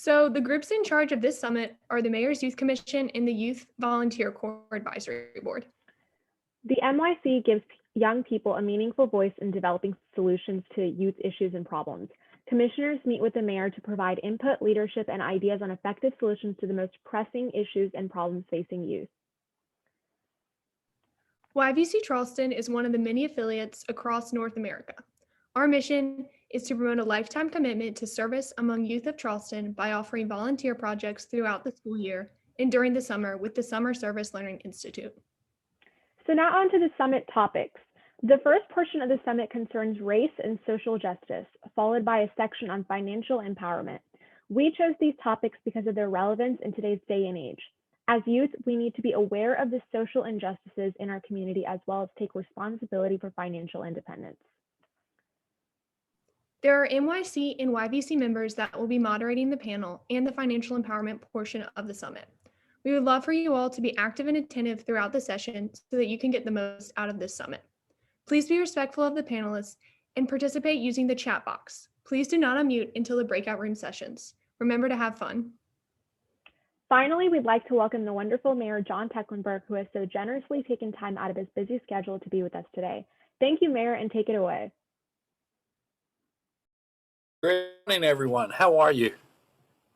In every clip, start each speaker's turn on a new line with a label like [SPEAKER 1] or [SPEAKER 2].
[SPEAKER 1] So, the groups in charge of this summit are the Mayor's Youth Commission and the Youth Volunteer Corps Advisory Board.
[SPEAKER 2] The MYC gives young people a meaningful voice in developing solutions to youth issues and problems. Commissioners meet with the mayor to provide input, leadership, and ideas on effective solutions to the most pressing issues and problems facing youth.
[SPEAKER 1] YVC Charleston is one of the many affiliates across North America. Our mission is to promote a lifetime commitment to service among youth of Charleston by offering volunteer projects throughout the school year and during the summer with the Summer Service Learning Institute.
[SPEAKER 2] So now on to the summit topics. The first portion of the summit concerns race and social justice, followed by a section on financial empowerment. We chose these topics because of their relevance in today's day and age. As youth, we need to be aware of the social injustices in our community as well as take responsibility for financial independence.
[SPEAKER 1] There are NYC and YVC members that will be moderating the panel and the financial empowerment portion of the summit. We would love for you all to be active and attentive throughout the session so that you can get the most out of this summit. Please be respectful of the panelists and participate using the chat box. Please do not unmute until the breakout room sessions. Remember to have fun.
[SPEAKER 2] Finally, we'd like to welcome the wonderful Mayor John Tecklenburg, who has so generously taken time out of his busy schedule to be with us today. Thank you, Mayor, and take it away.
[SPEAKER 3] Good morning, everyone. How are you?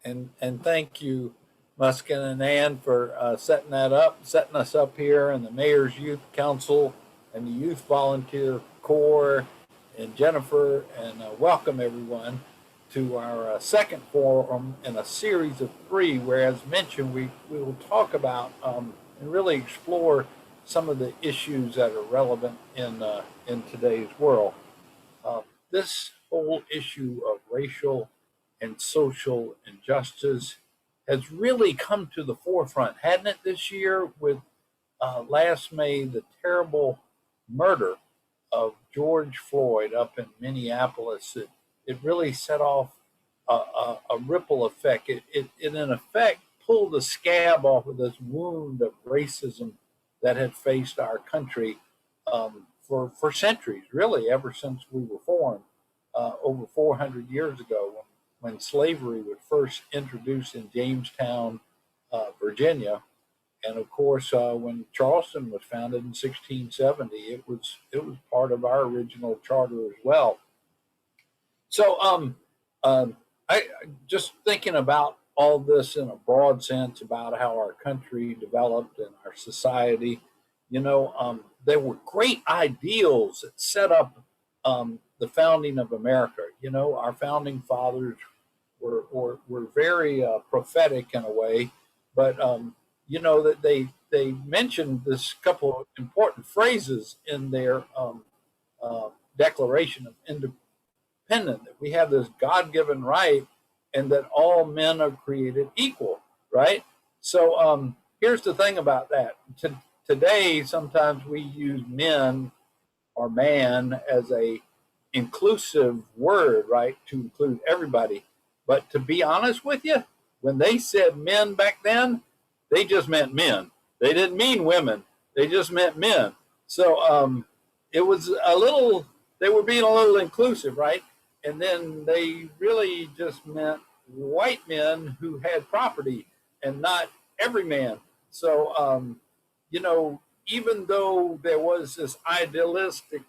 [SPEAKER 3] And thank you, Muskin and Ann, for setting us up here, and the Mayor's Youth Council and the Youth Volunteer Corps, and Jennifer, and welcome everyone to our second forum in a series of 3, where, as mentioned, we will talk about and really explore some of the issues that are relevant in today's world. This whole issue of racial and social injustice has really come to the forefront, hadn't it, this year with last May, the terrible murder of George Floyd up in Minneapolis. It really set off a ripple effect. It in effect pulled the scab off of this wound of racism that had faced our country for centuries, really, ever since we were formed over 400 years ago when slavery was first introduced in Jamestown, Virginia. And of course, when Charleston was founded in 1670, it was part of our original charter as well. So I just thinking about all this in a broad sense about how our country developed and our society, there were great ideals that set up the founding of America. Our founding fathers were very prophetic in a way, but that they mentioned this couple of important phrases in their Declaration of Independence, that we have this God-given right and that all men are created equal, right? So here's the thing about that. Today, sometimes we use men or man as a inclusive word, right, to include everybody. But to be honest with you, when they said men back then, they just meant men. They didn't mean women. They just meant men. So it was they were being a little inclusive, right? And then they really just meant white men who had property and not every man. So, even though there was this idealistic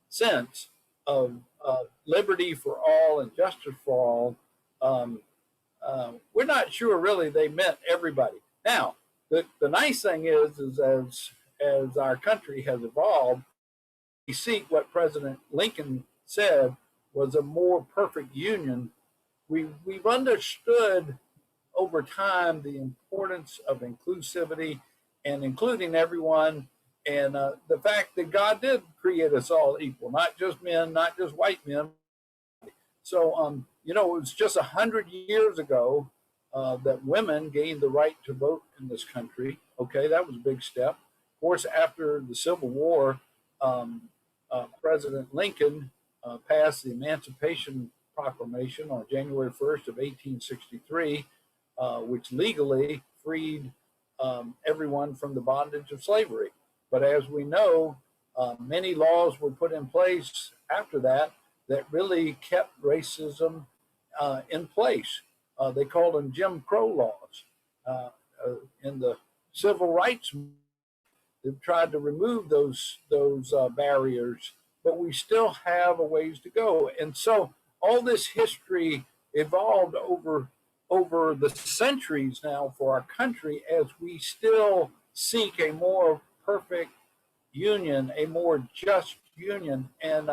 [SPEAKER 3] sense of liberty for all and justice for all, we're not sure really they meant everybody. Now, the nice thing is as our country has evolved, we seek what President Lincoln said was a more perfect union. We've understood over time the importance of inclusivity and including everyone, and the fact that God did create us all equal, not just men, not just white men. So, it was just 100 years ago that women gained the right to vote in this country. Okay, that was a big step. Of course, after the Civil War, President Lincoln passed the Emancipation Proclamation on January 1st of 1863, which legally freed everyone from the bondage of slavery. But as we know, many laws were put in place after that really kept racism in place. They called them Jim Crow laws. In the civil rights, they've tried to remove those barriers, but we still have a ways to go. And so all this history evolved over the centuries now for our country as we still seek a more perfect union, a more just union. And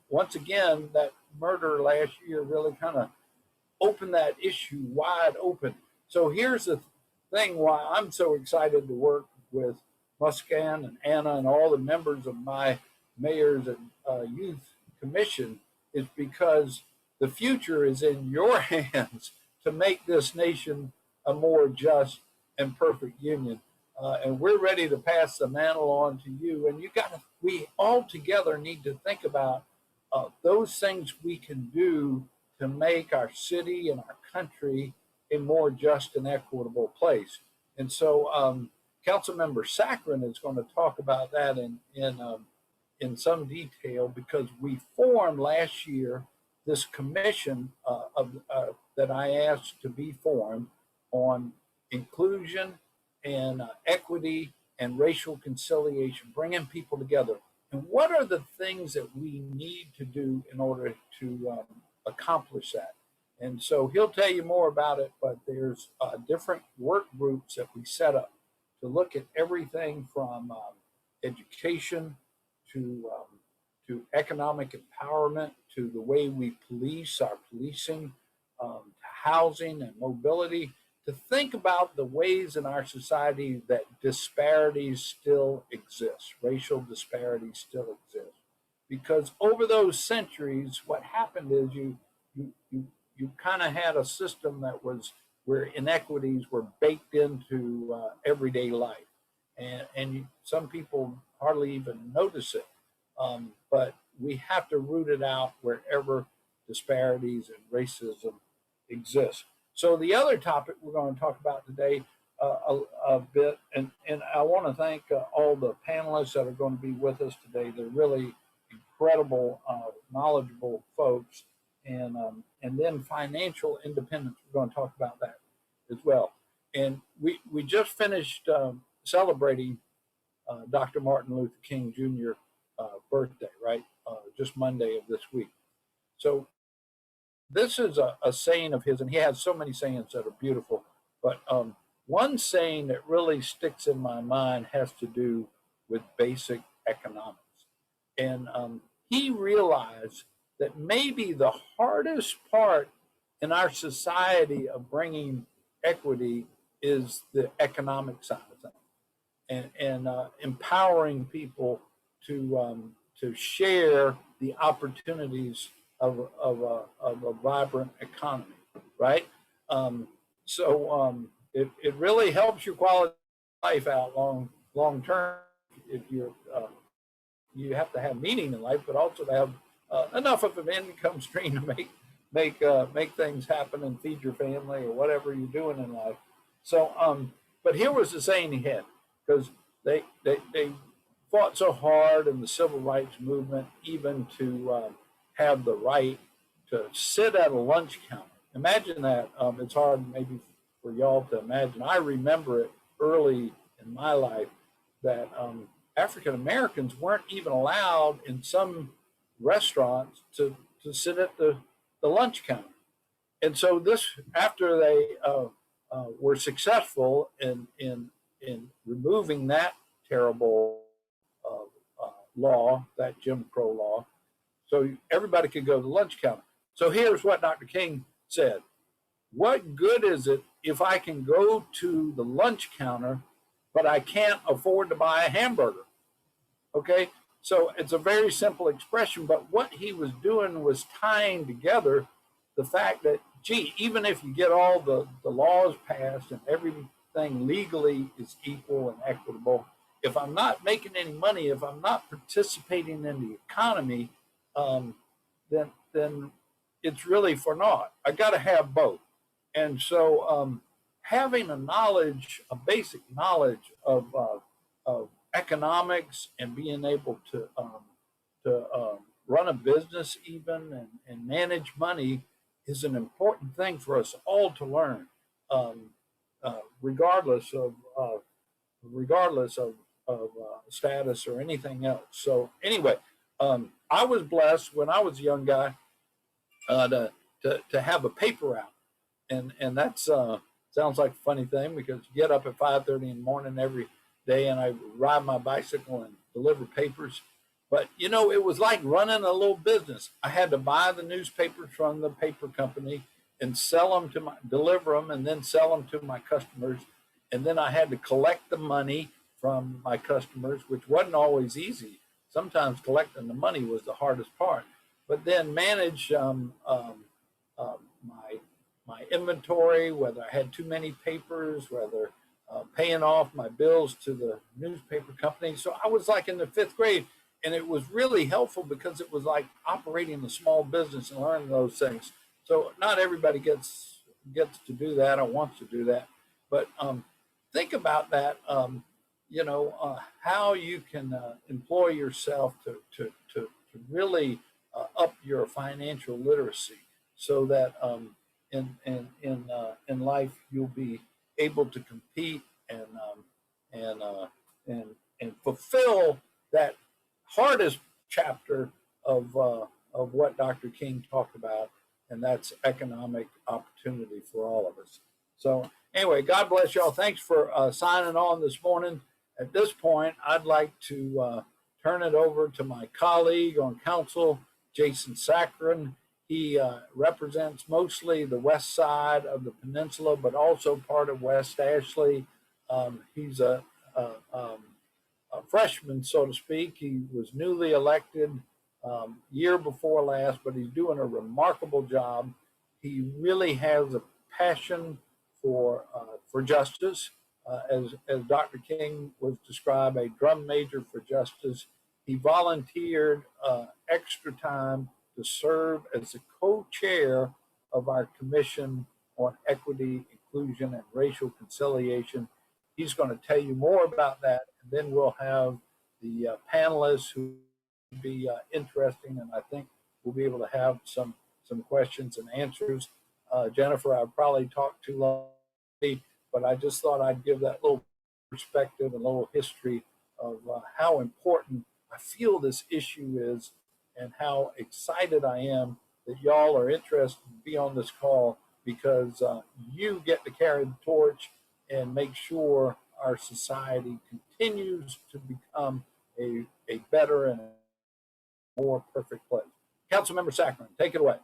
[SPEAKER 3] once again, that murder last year really kind of opened that issue wide open. So here's the thing why I'm so excited to work with Muscan and Anna and all the members of my Mayors and Youth Commission is because the future is in your hands to make this nation a more just and perfect union. And we're ready to pass the mantle on to you. And we all together need to think about those things we can do to make our city and our country a more just and equitable place. And so Councilmember Saccharin is going to talk about that in some detail because we formed last year this commission that I asked to be formed on inclusion and equity and racial conciliation, bringing people together. And what are the things that we need to do in order to accomplish that? And so he'll tell you more about it, but there's different work groups that we set up to look at everything from education to economic empowerment, to the way we police, our policing, to housing and mobility, to think about the ways in our society that disparities still exist, racial disparities still exist. Because over those centuries, what happened is you kind of had a system that was where inequities were baked into everyday life. And some people hardly even notice it. But we have to root it out wherever disparities and racism exist. So the other topic we're going to talk about today a bit, and I want to thank all the panelists that are going to be with us today. They're really incredible, knowledgeable folks. And then financial independence, we're going to talk about that as well. And we just finished celebrating Dr. Martin Luther King Jr. Birthday, right? Just Monday of this week. So this is a saying of his, and he has so many sayings that are beautiful, but one saying that really sticks in my mind has to do with basic economics. And he realized that maybe the hardest part in our society of bringing equity is the economic side of things, and empowering people to share the opportunities of a vibrant economy, right? It really helps your quality of life out long term if you have to have meaning in life, but also to have enough of an income stream to make things happen and feed your family or whatever you're doing in life. So, but here was the saying he had, because they fought so hard in the civil rights movement, even to have the right to sit at a lunch counter. Imagine that. It's hard maybe for y'all to imagine. I remember it early in my life that African Americans weren't even allowed in some restaurants to sit at the lunch counter. And so this, after they were successful in removing that terrible law, that Jim Crow law, so everybody could go to the lunch counter. So here's what Dr. King said: what good is it if I can go to the lunch counter, but I can't afford to buy a hamburger? Okay, so it's a very simple expression, but what he was doing was tying together the fact that, gee, even if you get all the laws passed and everything legally is equal and equitable, if I'm not making any money, if I'm not participating in the economy, then it's really for naught. I got to have both. And so having a basic knowledge of economics and being able to run a business even and manage money is an important thing for us all to learn, um, regardless of status or anything else. So anyway, I was blessed when I was a young guy to have a paper out, and that's sounds like a funny thing because you get up at 5:30 in the morning every day, and I ride my bicycle and deliver papers. But you know, it was like running a little business. I had to buy the newspapers from the paper company and sell them to deliver them, and then sell them to my customers. And then I had to collect the money from my customers, which wasn't always easy. Sometimes collecting the money was the hardest part. But then manage my inventory, whether I had too many papers, whether paying off my bills to the newspaper company. So I was like in the 5th grade, and it was really helpful because it was like operating a small business and learning those things. So not everybody gets to do that or wants to do that, but think about that. How you can employ yourself to really up your financial literacy, so that in life you'll be able to compete and fulfill that hardest chapter of what Dr. King talked about, and that's economic opportunity for all of us. So anyway, God bless y'all. Thanks for signing on this morning. At this point, I'd like to turn it over to my colleague on council, Jason Saccharin. He represents mostly the west side of the peninsula, but also part of West Ashley. He's a freshman, so to speak. He was newly elected year before last, but he's doing a remarkable job. He really has a passion for justice. As Dr. King was described, a drum major for justice. He volunteered extra time to serve as the co-chair of our Commission on Equity, Inclusion, and Racial Conciliation. He's going to tell you more about that, and then we'll have the panelists who will be interesting, and I think we'll be able to have some questions and answers. Jennifer, I probably talked too long, but I just thought I'd give that little perspective and a little history of how important I feel this issue is, and how excited I am that y'all are interested to be on this call, because you get to carry the torch and make sure our society continues to become a better and more perfect place. Councilmember Saccharin, take it away.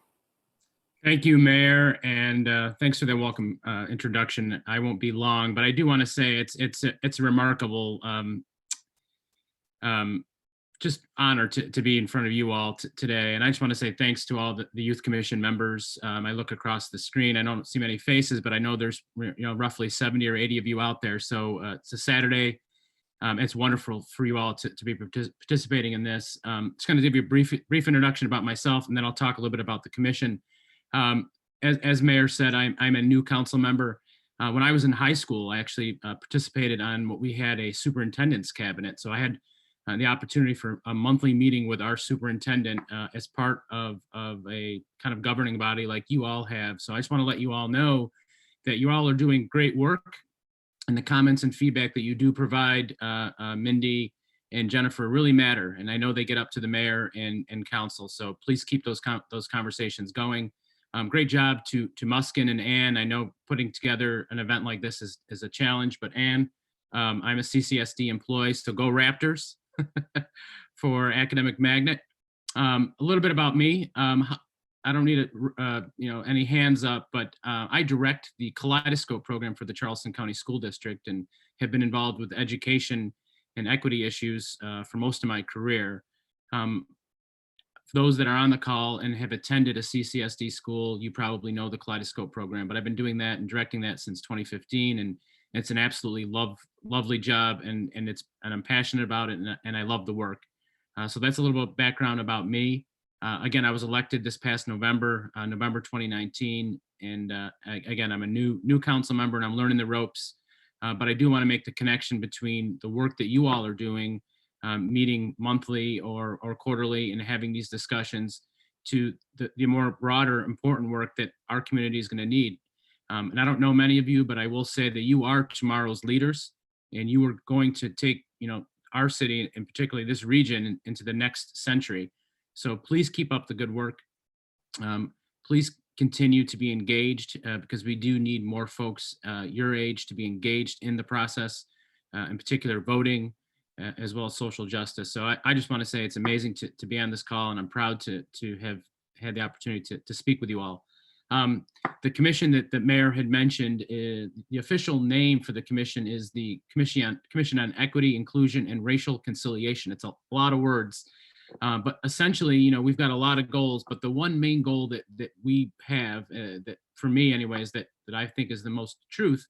[SPEAKER 4] Thank you, Mayor, and thanks for the welcome introduction. I won't be long, but I do want to say it's a remarkable just honor to be in front of you all today. And I just want to say thanks to all the Youth Commission members. I look across the screen, I don't see many faces, but I know there's roughly 70 or 80 of you out there. So it's a Saturday. It's wonderful for you all to be participating in this. Just going to give you a brief introduction about myself, and then I'll talk a little bit about the commission. As Mayor said, I'm a new council member. When I was in high school, I actually participated on what we had a superintendent's cabinet. So I had the opportunity for a monthly meeting with our superintendent as part of a kind of governing body like you all have. So I just want to let you all know that you all are doing great work, and the comments and feedback that you do provide, Mindy and Jennifer, really matter. And I know they get up to the mayor and council. So please keep those conversations going. Great job to Muskin and Ann. I know putting together an event like this is a challenge, but Ann, I'm a CCSD employee, so go Raptors for Academic Magnet. A little bit about me. I don't need any hands up, but I direct the Kaleidoscope program for the Charleston County School District, and have been involved with education and equity issues for most of my career. For those that are on the call and have attended a CCSD school, you probably know the Kaleidoscope program, but I've been doing that and directing that since 2015, and it's an absolutely lovely job, and I'm passionate about it, and I love the work. So that's a little bit of background about me. Again, I was elected this past November 2019, and again, I'm a new council member, and I'm learning the ropes. But I do want to make the connection between the work that you all are doing, meeting monthly or quarterly and having these discussions, to the more broader, important work that our community is going to need. And I don't know many of you, but I will say that you are tomorrow's leaders, and you are going to take, our city, and particularly this region, into the next century. So please keep up the good work. Please continue to be engaged, because we do need more folks your age to be engaged in the process, in particular voting, as well as social justice. So I just want to say it's amazing to be on this call, and I'm proud to have had the opportunity to speak with you all. The commission that the mayor had mentioned, the official name for the commission is the Commission on Equity, Inclusion, and Racial Conciliation. It's a lot of words. But essentially, we've got a lot of goals, but the one main goal that we have, that for me anyways, that I think is the most truth,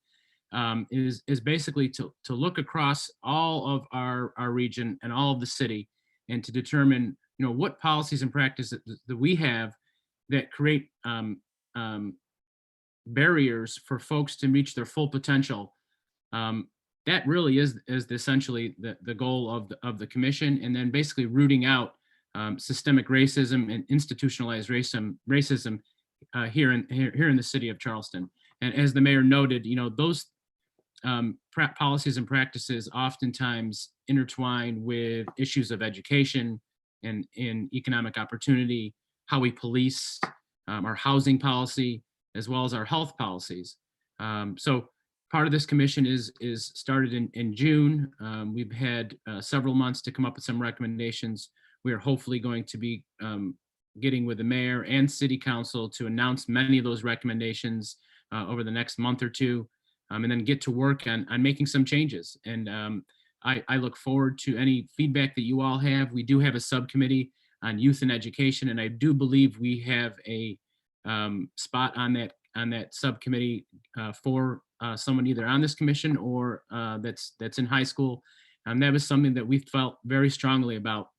[SPEAKER 4] is basically to look across all of our region and all of the city, and to determine, what policies and practices that we have that create barriers for folks to reach their full potential. That really is essentially the goal of the commission, and then basically rooting out systemic racism and institutionalized racism here in the city of Charleston. And as the mayor noted, those policies and practices oftentimes intertwine with issues of education and in economic opportunity, how we police, our housing policy, as well as our health policies. So part of this commission is started in June. We've had several months to come up with some recommendations. We are hopefully going to be getting with the mayor and city council to announce many of those recommendations over the next month or two, and then get to work on making some changes. And I look forward to any feedback that you all have. We do have a subcommittee on youth and education, and I do believe we have a spot on that subcommittee for someone either on this commission or that's in high school. That was something that we felt very strongly about.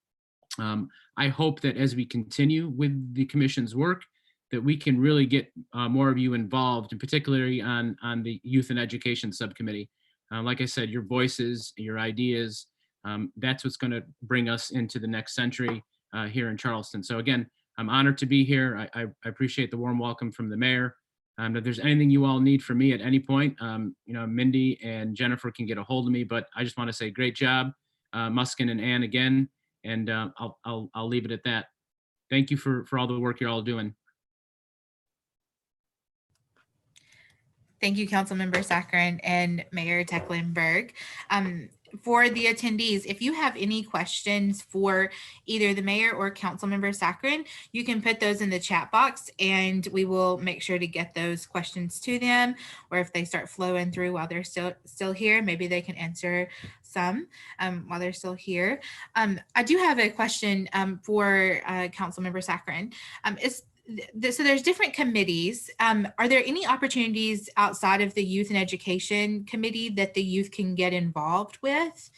[SPEAKER 4] I hope that as we continue with the commission's work, that we can really get more of you involved, and particularly on the youth and education subcommittee. Like I said, your voices, your ideas, that's what's going to bring us into the next century here in Charleston. So again, I'm honored to be here. I appreciate the warm welcome from the mayor. If there's anything you all need from me at any point, Mindy and Jennifer can get a hold of me, but I just want to say great job, Muskin and Ann again, and I'll leave it at that. Thank you for all the work you're all doing.
[SPEAKER 5] Thank you, Councilmember Saccharin and Mayor Tecklenburg. For the attendees, if you have any questions for either the mayor or Councilmember Saccharin, you can put those in the chat box and we will make sure to get those questions to them. Or if they start flowing through while they're still here, maybe they can answer some while they're still here. I do have a question for Councilmember Saccharin. So there's different committees. Are there any opportunities outside of the Youth and Education Committee that the youth can get involved with?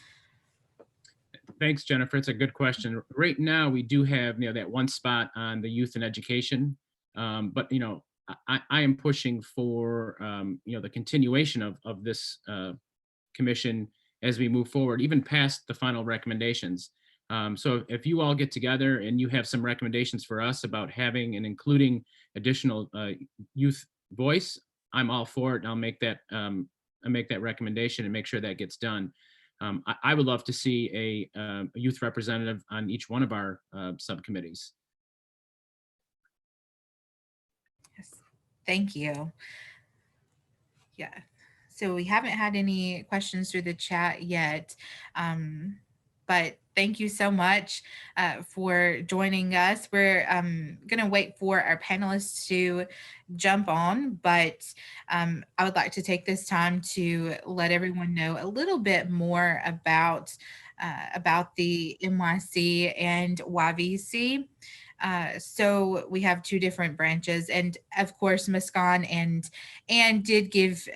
[SPEAKER 4] Thanks, Jennifer. It's a good question. Right now, we do have that one spot on the Youth and Education, but I am pushing for the continuation of this commission as we move forward, even past the final recommendations. So if you all get together and you have some recommendations for us about having and including additional youth voice, I'm all for it. And I'll make that recommendation and make sure that gets done. I would love to see a youth representative on each one of our subcommittees.
[SPEAKER 5] Yes, thank you. Yeah, so we haven't had any questions through the chat yet. But thank you so much for joining us. We're going to wait for our panelists to jump on, but I would like to take this time to let everyone know a little bit more about the NYC and YVC. So we have two different branches, and of course, Muskan and did give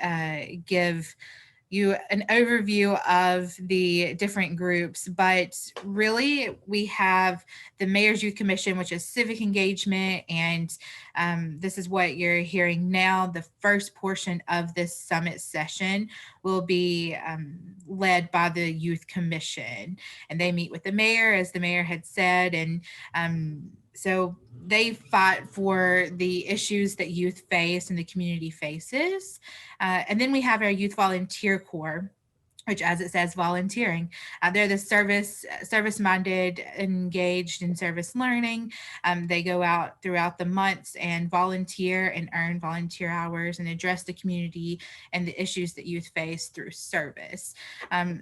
[SPEAKER 5] you an overview of the different groups, but really we have the Mayor's Youth Commission, which is civic engagement, and this is what you're hearing now. The first portion of this summit session will be led by the Youth Commission, and they meet with the mayor, as the mayor had said, and So they fought for the issues that youth face and the community faces. And then we have our Youth Volunteer Corps, which, as it says, volunteering. They're the service-minded, engaged in service learning. They go out throughout the months and volunteer and earn volunteer hours and address the community and the issues that youth face through service.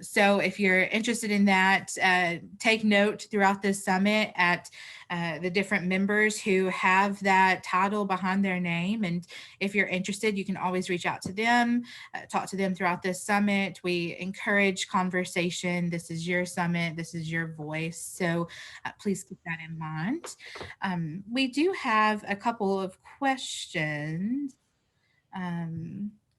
[SPEAKER 5] So if you're interested in that, take note throughout this summit at the different members who have that title behind their name. And if you're interested, you can always reach out to them, talk to them throughout this summit. We encourage conversation. This is your summit. This is your voice. So please keep that in mind. We do have a couple of questions.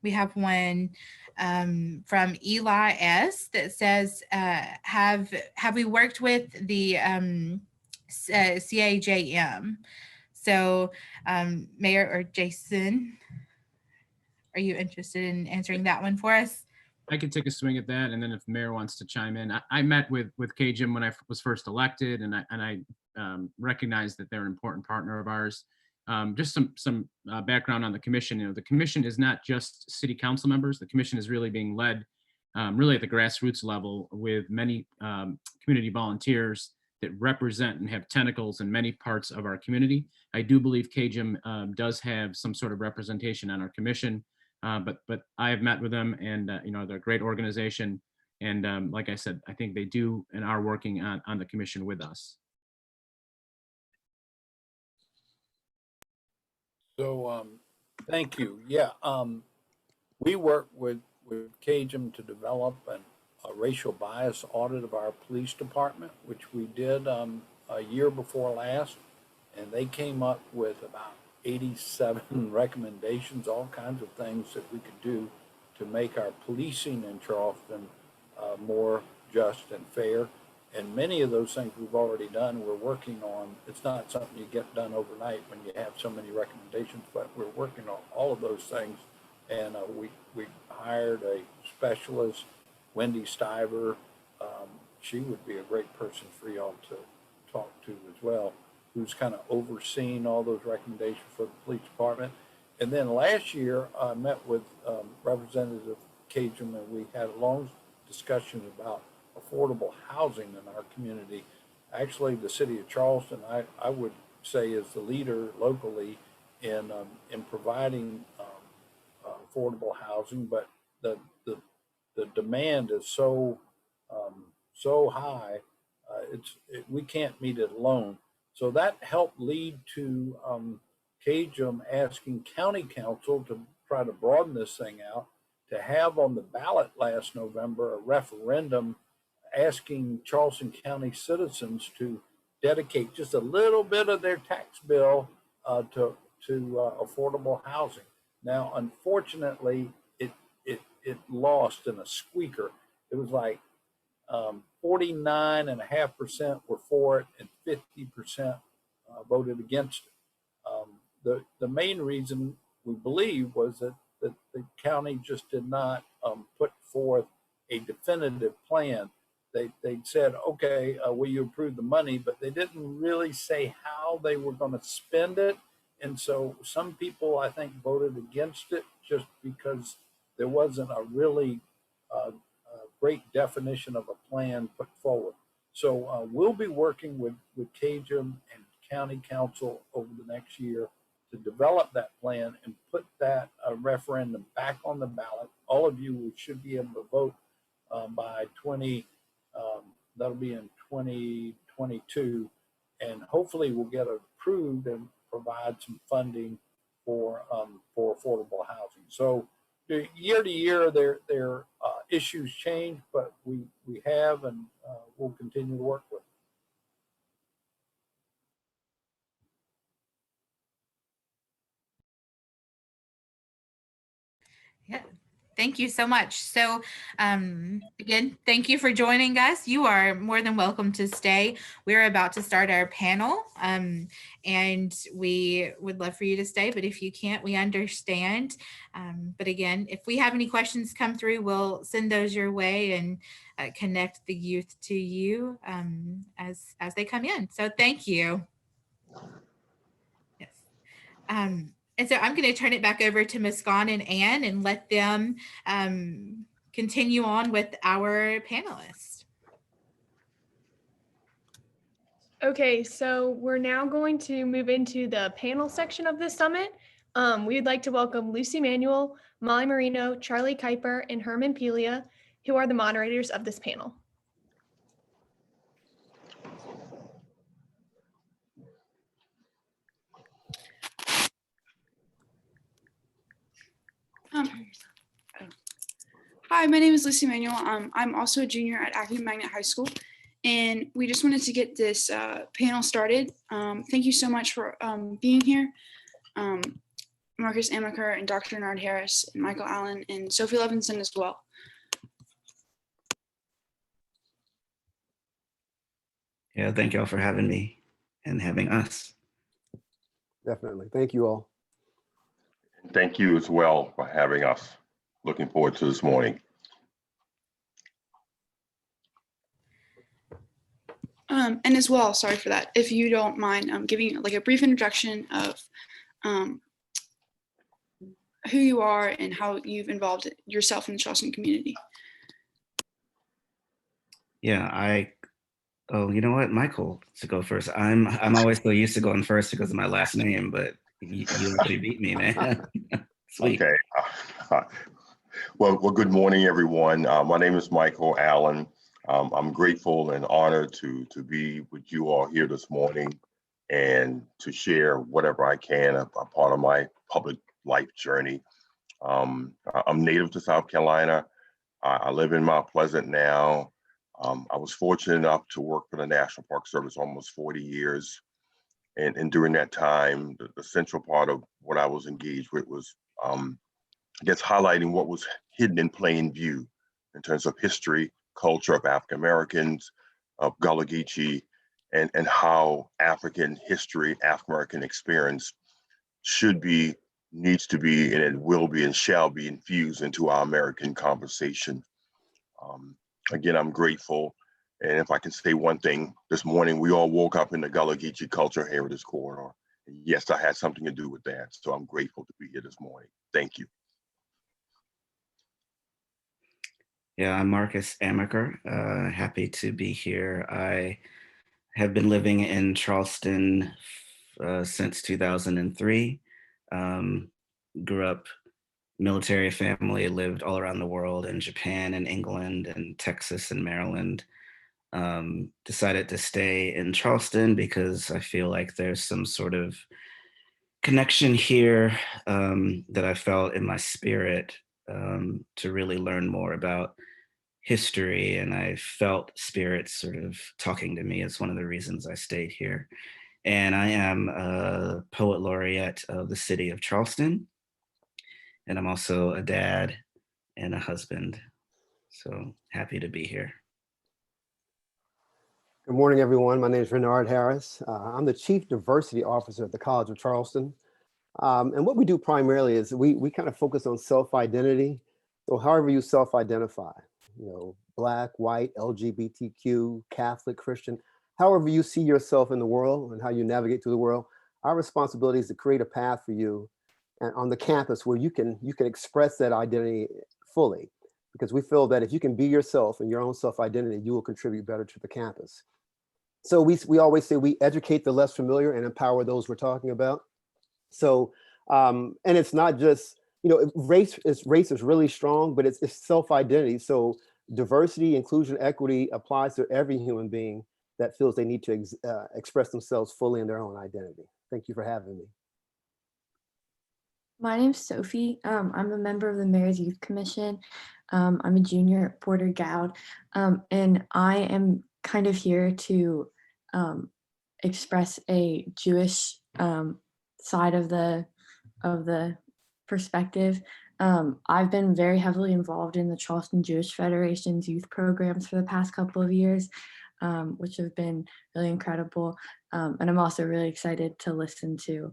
[SPEAKER 5] We have one from Eli S. that says, have we worked with the CAJM? So Mayor or Jason, are you interested in answering that one for us?
[SPEAKER 4] I can take a swing at that, and then if the mayor wants to chime in, I met with KJM when I was first elected, and I recognized that they're an important partner of ours. Just some background on the commission. You know, the commission is not just city council members. The commission is really being led really at the grassroots level with many community volunteers that represent and have tentacles in many parts of our community. I do believe KJM does have some sort of representation on our commission. But I have met with them, and you know, they're a great organization. And like I said, I think they do and are working on the commission with us.
[SPEAKER 3] So thank you. Yeah, we work with CAJM to develop a racial bias audit of our police department, which we did a year before last, and they came up with about 87 recommendations, all kinds of things that we could do to make our policing in Charleston more just and fair. And many of those things we've already done, we're working on. It's not something you get done overnight when you have so many recommendations, but we're working on all of those things. And we hired a specialist, Wendy Stiver. She would be a great person for y'all to talk to as well, who's kind of overseeing all those recommendations for the police department. And then last year, I met with Representative KAJM, and we had a long discussion about affordable housing in our community. Actually, the city of Charleston, I would say, is the leader locally in providing affordable housing, but the demand is so high, we can't meet it alone. So that helped lead to KAJM asking county council to try to broaden this thing out, to have on the ballot last November a referendum asking Charleston County citizens to dedicate just a little bit of their tax bill to affordable housing. Now, unfortunately, it lost in a squeaker. It was like 49.5% were for it and 50% voted against it. The main reason we believe was that the county just did not put forth a definitive plan. They said, okay, will you approve the money? But they didn't really say how they were going to spend it. And so some people, I think, voted against it just because there wasn't a really great definition of a plan put forward. So we'll be working with KAJM and county council over the next year to develop that plan and put that referendum back on the ballot. All of you should be able to vote by that'll be in 2022, and hopefully we'll get approved and provide some funding for affordable housing. So year to year, their issues change, but we have and we'll continue to work with.
[SPEAKER 5] Yeah. Thank you so much. So again, thank you for joining us. You are more than welcome to stay. We're about to start our panel and we would love for you to stay, but if you can't, we understand. But again, if we have any questions come through, we'll send those your way and connect the youth to you as they come in. So thank you. Yes. And so I'm going to turn it back over to Ms. Gahn and Ann and let them continue on with our panelists.
[SPEAKER 1] Okay, so we're now going to move into the panel section of this summit. We'd like to welcome Lucy Manuel, Molly Marino, Charlie Kuiper, and Herman Pelia, who are the moderators of this panel.
[SPEAKER 6] Hi, my name is Lucy Manuel. I'm also a junior at Acme Magnet High School, and we just wanted to get this panel started. Thank you so much for being here. Marcus Amaker and Dr. Nard Harris and Michael Allen and Sophie Levinson as well.
[SPEAKER 7] Yeah, thank y'all for having me and having us.
[SPEAKER 8] Definitely. Thank you all.
[SPEAKER 9] Thank you as well for having us. Looking forward to this morning.
[SPEAKER 6] And as well, sorry for that, if you don't mind giving like a brief introduction of who you are and how you've involved yourself in the Charleston community.
[SPEAKER 7] Yeah, oh, you know what, Michael, to go first. I'm always so used to going first because of my last name, but you actually beat me, man. Sweet.
[SPEAKER 9] Okay. Well, good morning, everyone. My name is Michael Allen. I'm grateful and honored to be with you all here this morning and to share whatever I can, a part of my public life journey. I'm native to South Carolina. I live in Mount Pleasant now. I was fortunate enough to work for the National Park Service almost 40 years. And during that time, the central part of what I was engaged with was, I guess, highlighting what was hidden in plain view in terms of history, culture of African Americans, of Gullah Geechee, and how African history, African American experience should be, needs to be, and it will be and shall be infused into our American conversation. Again, I'm grateful. And if I can say one thing, this morning, we all woke up in the Gullah Geechee Cultural Heritage Corridor. And yes, I had something to do with that. So I'm grateful to be here this morning. Thank you.
[SPEAKER 7] Yeah, I'm Marcus Amaker. Happy to be here. I have been living in Charleston since 2003. Grew up military family, lived all around the world in Japan and England and Texas and Maryland. Decided to stay in Charleston because I feel like there's some sort of connection here that I felt in my spirit to really learn more about history. And I felt spirit sort of talking to me. It's one of the reasons I stayed here. And I am a poet laureate of the city of Charleston. And I'm also a dad and a husband. So happy to be here.
[SPEAKER 8] Good morning, everyone. My name is Renard Harris. I'm the Chief Diversity Officer at the College of Charleston. And what we do primarily is we kind of focus on self-identity. So however you self-identify, you know, Black, white, LGBTQ, Catholic, Christian, however you see yourself in the world and how you navigate through the world, our responsibility is to create a path for you and on the campus where you can express that identity fully. Because we feel that if you can be yourself and your own self-identity, you will contribute better to the campus. So we always say we educate the less familiar and empower those we're talking about. So, and it's not just, you know, race is really strong, but it's self-identity. So diversity, inclusion, equity applies to every human being that feels they need to express themselves fully in their own identity. Thank you for having me.
[SPEAKER 10] My name's Sophie. I'm a member of the Mayor's Youth Commission. I'm a junior at Porter Gowd, and I am kind of here to express a Jewish side of the perspective. I've been very heavily involved in the Charleston Jewish Federation's youth programs for the past couple of years, which have been really incredible. And I'm also really excited to listen to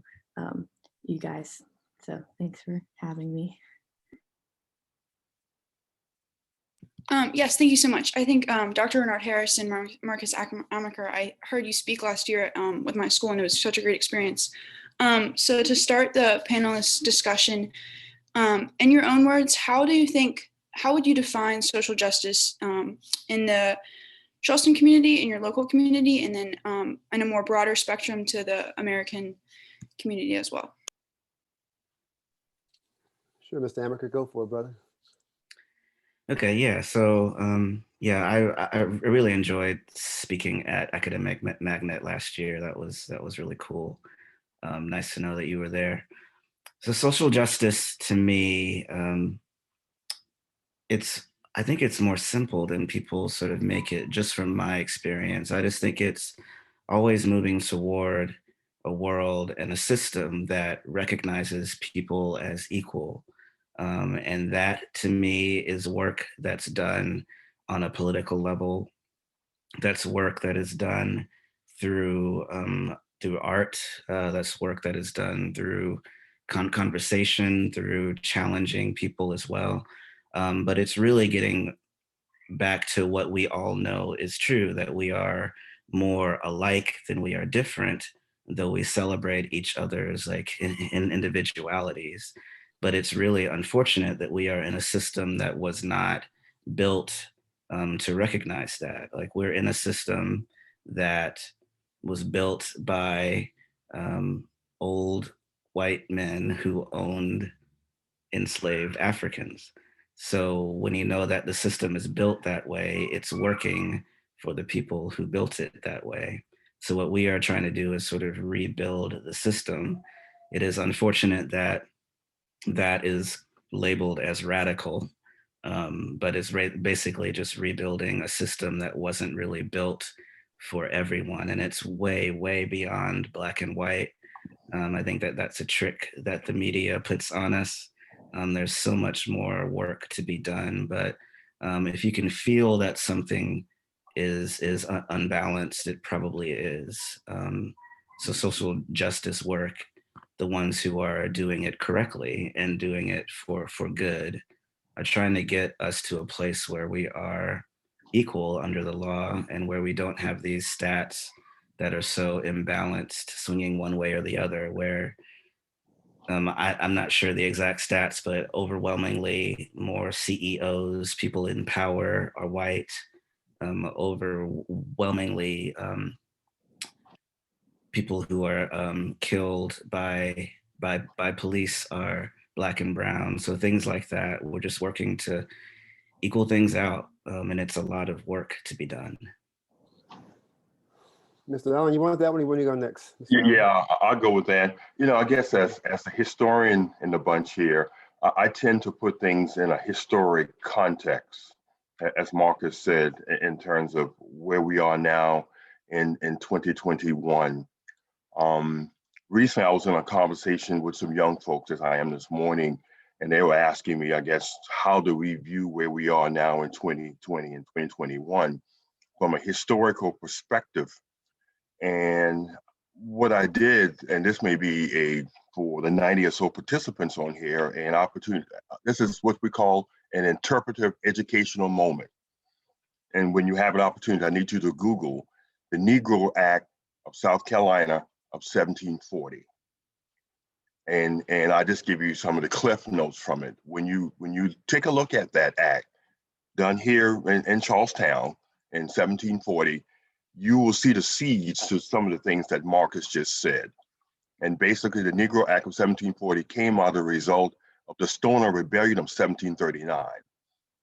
[SPEAKER 10] you guys. So thanks for having me.
[SPEAKER 6] Yes, thank you so much. I think Dr. Renard Harris and Marcus Amaker, I heard you speak last year with my school, and it was such a great experience. So to start the panelist discussion, in your own words, how would you define social justice in the Charleston community, in your local community, and then in a more broader spectrum to the American community as well?
[SPEAKER 8] Sure, Mr. Amaker, go for it, brother.
[SPEAKER 7] Okay, yeah. So, yeah, I really enjoyed speaking at Academic Magnet last year. That was really cool. Nice to know that you were there. So, social justice to me, I think it's more simple than people sort of make it. Just from my experience, I just think it's always moving toward a world and a system that recognizes people as equal. And that to me is work that's done on a political level. That's work that is done through art. That's work that is done through conversation, through challenging people as well. But it's really getting back to what we all know is true, that we are more alike than we are different, though we celebrate each other's like in individualities. But it's really unfortunate that we are in a system that was not built to recognize that. Like, we're in a system that was built by old white men who owned enslaved Africans. So when you know that the system is built that way, it's working for the people who built it that way. So what we are trying to do is sort of rebuild the system. It is unfortunate that that is labeled as radical, but it's basically just rebuilding a system that wasn't really built for everyone. And it's way, way beyond black and white. I think that that's a trick that the media puts on us. There's so much more work to be done, but if you can feel that something is unbalanced, it probably is. So social justice work, the ones who are doing it correctly and doing it for good, are trying to get us to a place where we are equal under the law and where we don't have these stats that are so imbalanced, swinging one way or the other, where I'm not sure the exact stats, but overwhelmingly more CEOs, people in power, are white. Overwhelmingly, people who are killed by police are black and brown. So things like that. We're just working to equal things out, and it's a lot of work to be done.
[SPEAKER 8] Mr. Allen, you want that one? Or when you go next? Mr. Allen?
[SPEAKER 9] Yeah, I'll go with that. I guess as a historian in the bunch here, I tend to put things in a historic context, as Marcus said, in terms of where we are now in 2021. Recently, I was in a conversation with some young folks, as I am this morning, and they were asking me, I guess, how do we view where we are now in 2020 and 2021 from a historical perspective? And what I did, and this may be for the 90 or so participants on here, an opportunity. This is what we call an interpretive educational moment. And when you have an opportunity, I need you to Google the Negro Act of South Carolina of 1740. And I just give you some of the cliff notes from it. When you take a look at that act done here in Charlestown in 1740, you will see the seeds to some of the things that Marcus just said. And basically, the Negro Act of 1740 came out as a result of the Stoner Rebellion of 1739.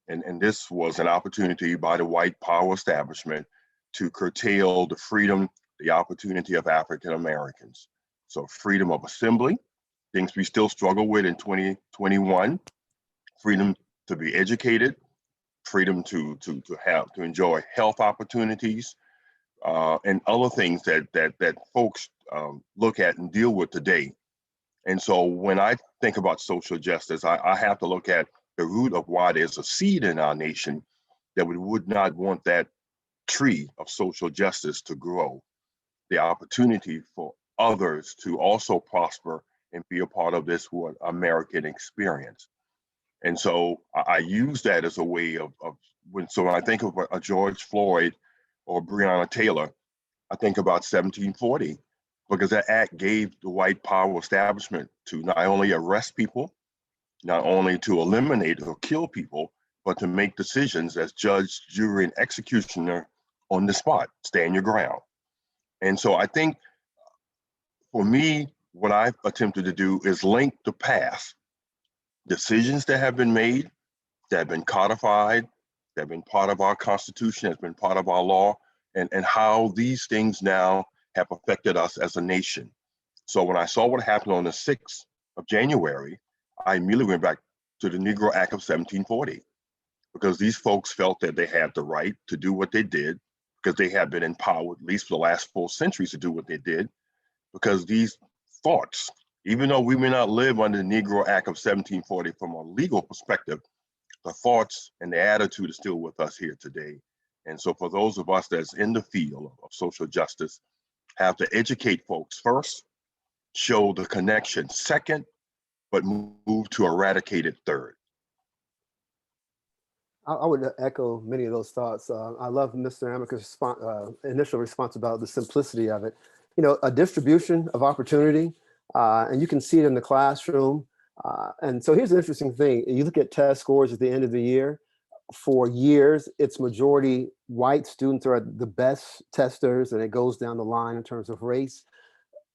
[SPEAKER 9] And this was an opportunity by the white power establishment to curtail the freedom, the opportunity of African Americans. So freedom of assembly, things we still struggle with in 2021, freedom to be educated, freedom to enjoy health opportunities, and other things that folks look at and deal with today. And so when I think about social justice, I have to look at the root of why there's a seed in our nation that we would not want that tree of social justice to grow. The opportunity for others to also prosper and be a part of this American experience. And so I use that as a way of when I think of a George Floyd or Breonna Taylor, I think about 1740, because that act gave the white power establishment to not only arrest people, not only to eliminate or kill people, but to make decisions as judge, jury, and executioner on the spot, stand your ground. And so I think for me, what I've attempted to do is link the past, decisions that have been made, that have been codified, that have been part of our Constitution, has been part of our law, and how these things now have affected us as a nation. So when I saw what happened on the 6th of January, I immediately went back to the Negro Act of 1740, because these folks felt that they had the right to do what they did, because they had been empowered, at least for the last 4 centuries, to do what they did, because these thoughts, even though we may not live under the Negro Act of 1740 from a legal perspective, the thoughts and the attitude is still with us here today. And so for those of us that's in the field of social justice, have to educate folks first, show the connection second, but move to eradicate it third.
[SPEAKER 8] I would echo many of those thoughts. I love Mr. Amica's initial response about the simplicity of it. You know, a distribution of opportunity, and you can see it in the classroom. And so here's the interesting thing. You look at test scores at the end of the year. For years, it's majority white students are the best testers, and it goes down the line in terms of race.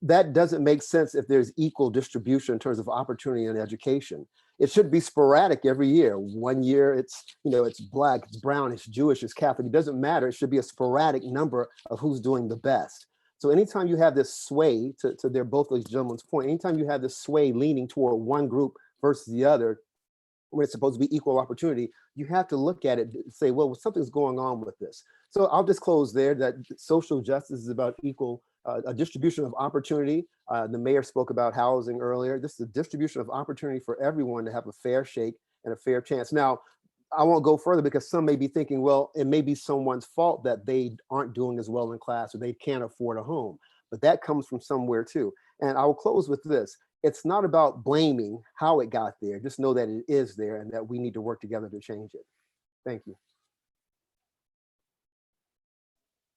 [SPEAKER 8] That doesn't make sense if there's equal distribution in terms of opportunity and education. It should be sporadic every year. One year it's, you know, it's Black, it's brown, it's Jewish, it's Catholic. It doesn't matter. It should be a sporadic number of who's doing the best. So anytime you have this sway, to their both those gentlemen's point, anytime you have this sway leaning toward one group versus the other, when it's supposed to be equal opportunity, you have to look at it and say, well, something's going on with this. So I'll just close there that social justice is about equal a distribution of opportunity. The mayor spoke about housing earlier. This is a distribution of opportunity for everyone to have a fair shake and a fair chance. Now, I won't go further because some may be thinking, well, it may be someone's fault that they aren't doing as well in class or they can't afford a home, but that comes from somewhere too. And I will close with this. It's not about blaming how it got there. Just know that it is there and that we need to work together to change it. Thank you.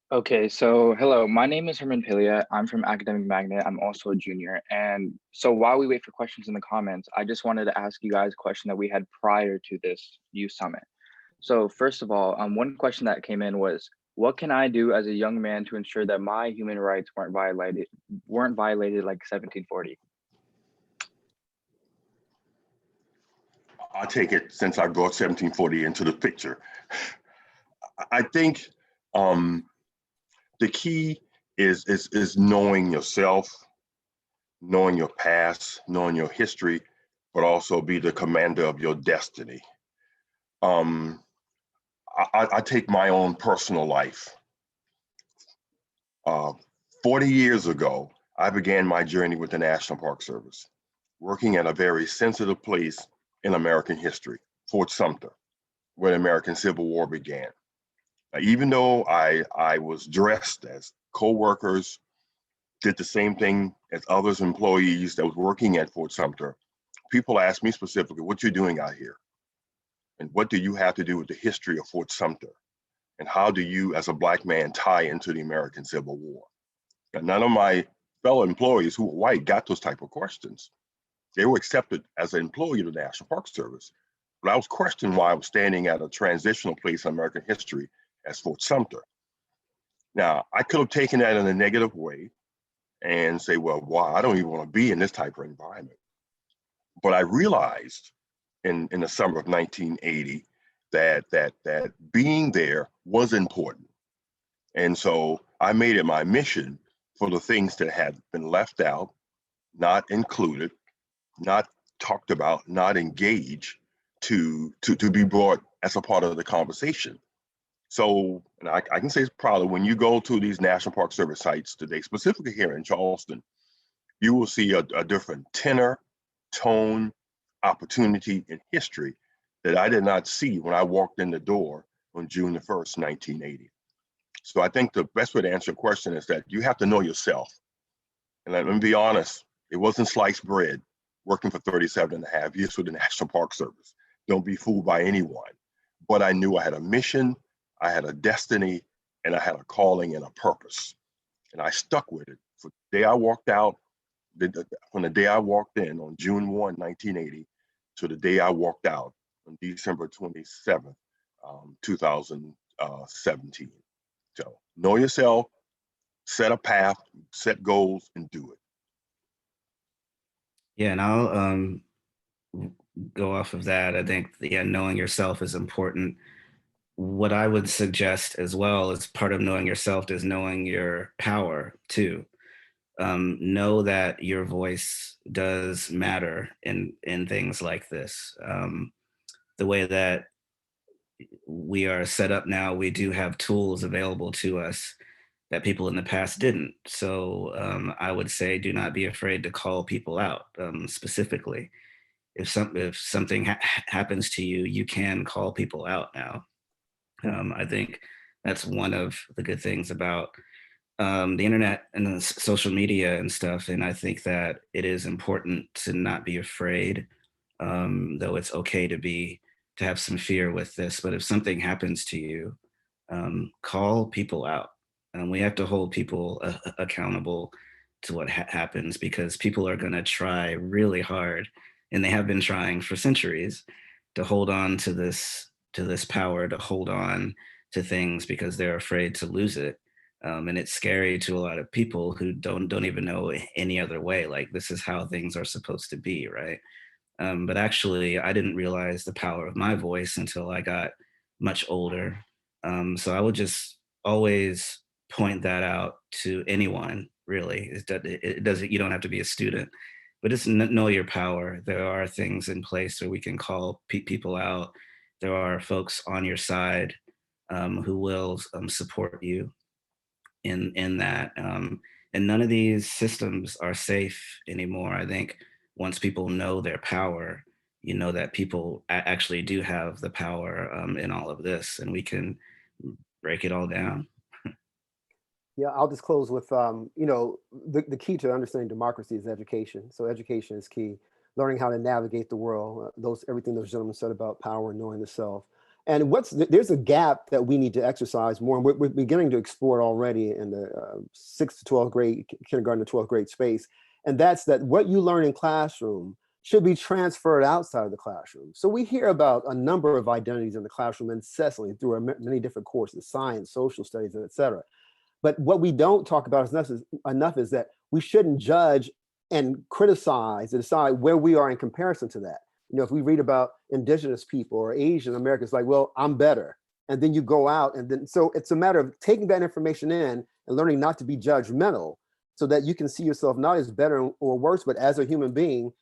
[SPEAKER 11] Okay, so hello, my name is Herman Pilia. I'm from Academic Magnet. I'm also a junior. And so while we wait for questions in the comments, I just wanted to ask you guys a question that we had prior to this youth summit. So first of all, one question that came in was, what can I do as a young man to ensure that my human rights weren't violated like 1740?
[SPEAKER 9] I'll take it since I brought 1740 into the picture. I think the key is knowing yourself, knowing your past, knowing your history, but also be the commander of your destiny. I take my own personal life. 40 years ago, I began my journey with the National Park Service, working at a very sensitive place in American history, Fort Sumter, where the American Civil War began. Even though I was dressed as co-workers, did the same thing as others employees that was working at Fort Sumter, people asked me specifically, what you doing out here? And what do you have to do with the history of Fort Sumter? And how do you as a Black man tie into the American Civil War? And none of my fellow employees who were white got those type of questions. They were accepted as an employee of the National Park Service. But I was questioned why I was standing at a transitional place in American history as Fort Sumter. Now, I could have taken that in a negative way and say, well, wow, I don't even want to be in this type of environment. But I realized in the summer of 1980 that being there was important. And so I made it my mission for the things that had been left out, not included, not talked about, not engaged, to be brought as a part of the conversation. So, and I can say proudly, when you go to these National Park Service sites today, specifically here in Charleston, you will see a different tenor, tone, opportunity, and history that I did not see when I walked in the door on June the 1st, 1980. So I think the best way to answer your question is that you have to know yourself. And let me be honest, it wasn't sliced bread working for 37 and a half years with the National Park Service. Don't be fooled by anyone. but I knew I had a mission, I had a destiny, and I had a calling and a purpose. And I stuck with it. From the day I walked out, from the day I walked in on June 1, 1980, to the day I walked out on December 27th, 2017. So know yourself, set a path, set goals, and do it.
[SPEAKER 7] Yeah, and I'll go off of that. I think, yeah, knowing yourself is important. What I would suggest as well as part of knowing yourself is knowing your power too. Know that your voice does matter in things like this. The way that we are set up now, we do have tools available to us that people in the past didn't. So I would say do not be afraid to call people out specifically. If something happens to you, you can call people out now. I think that's one of the good things about the internet and the social media and stuff. And I think that it is important to not be afraid, though it's okay to have some fear with this. But if something happens to you, call people out. We have to hold people accountable to what happens, because people are going to try really hard, and they have been trying for centuries, to hold on to this power, to hold on to things because they're afraid to lose it. And it's scary to a lot of people who don't even know any other way. Like, this is how things are supposed to be, right? But actually, I didn't realize the power of my voice until I got much older. So I would just always point that out to anyone, really. It doesn't, you don't have to be a student, but just know your power. There are things in place where we can call people out. There are folks on your side who will support you in that. And none of these systems are safe anymore. I think once people know their power, you know that people actually do have the power in all of this, and we can break it all down.
[SPEAKER 8] Yeah, I'll just close with, the key to understanding democracy is education. So education is key. Learning how to navigate the world, everything those gentlemen said about power and knowing the self. And there's a gap that we need to exercise more. And we're beginning to explore it already in the 6th to 12th grade, kindergarten to 12th grade space. And that's that what you learn in classroom should be transferred outside of the classroom. So we hear about a number of identities in the classroom incessantly through many different courses, science, social studies, et cetera. But what we don't talk about enough is that we shouldn't judge and criticize and decide where we are in comparison to that. If we read about indigenous people or Asian Americans, like, well, I'm better. And then you go out so it's a matter of taking that information in and learning not to be judgmental so that you can see yourself not as better or worse, but as a human being.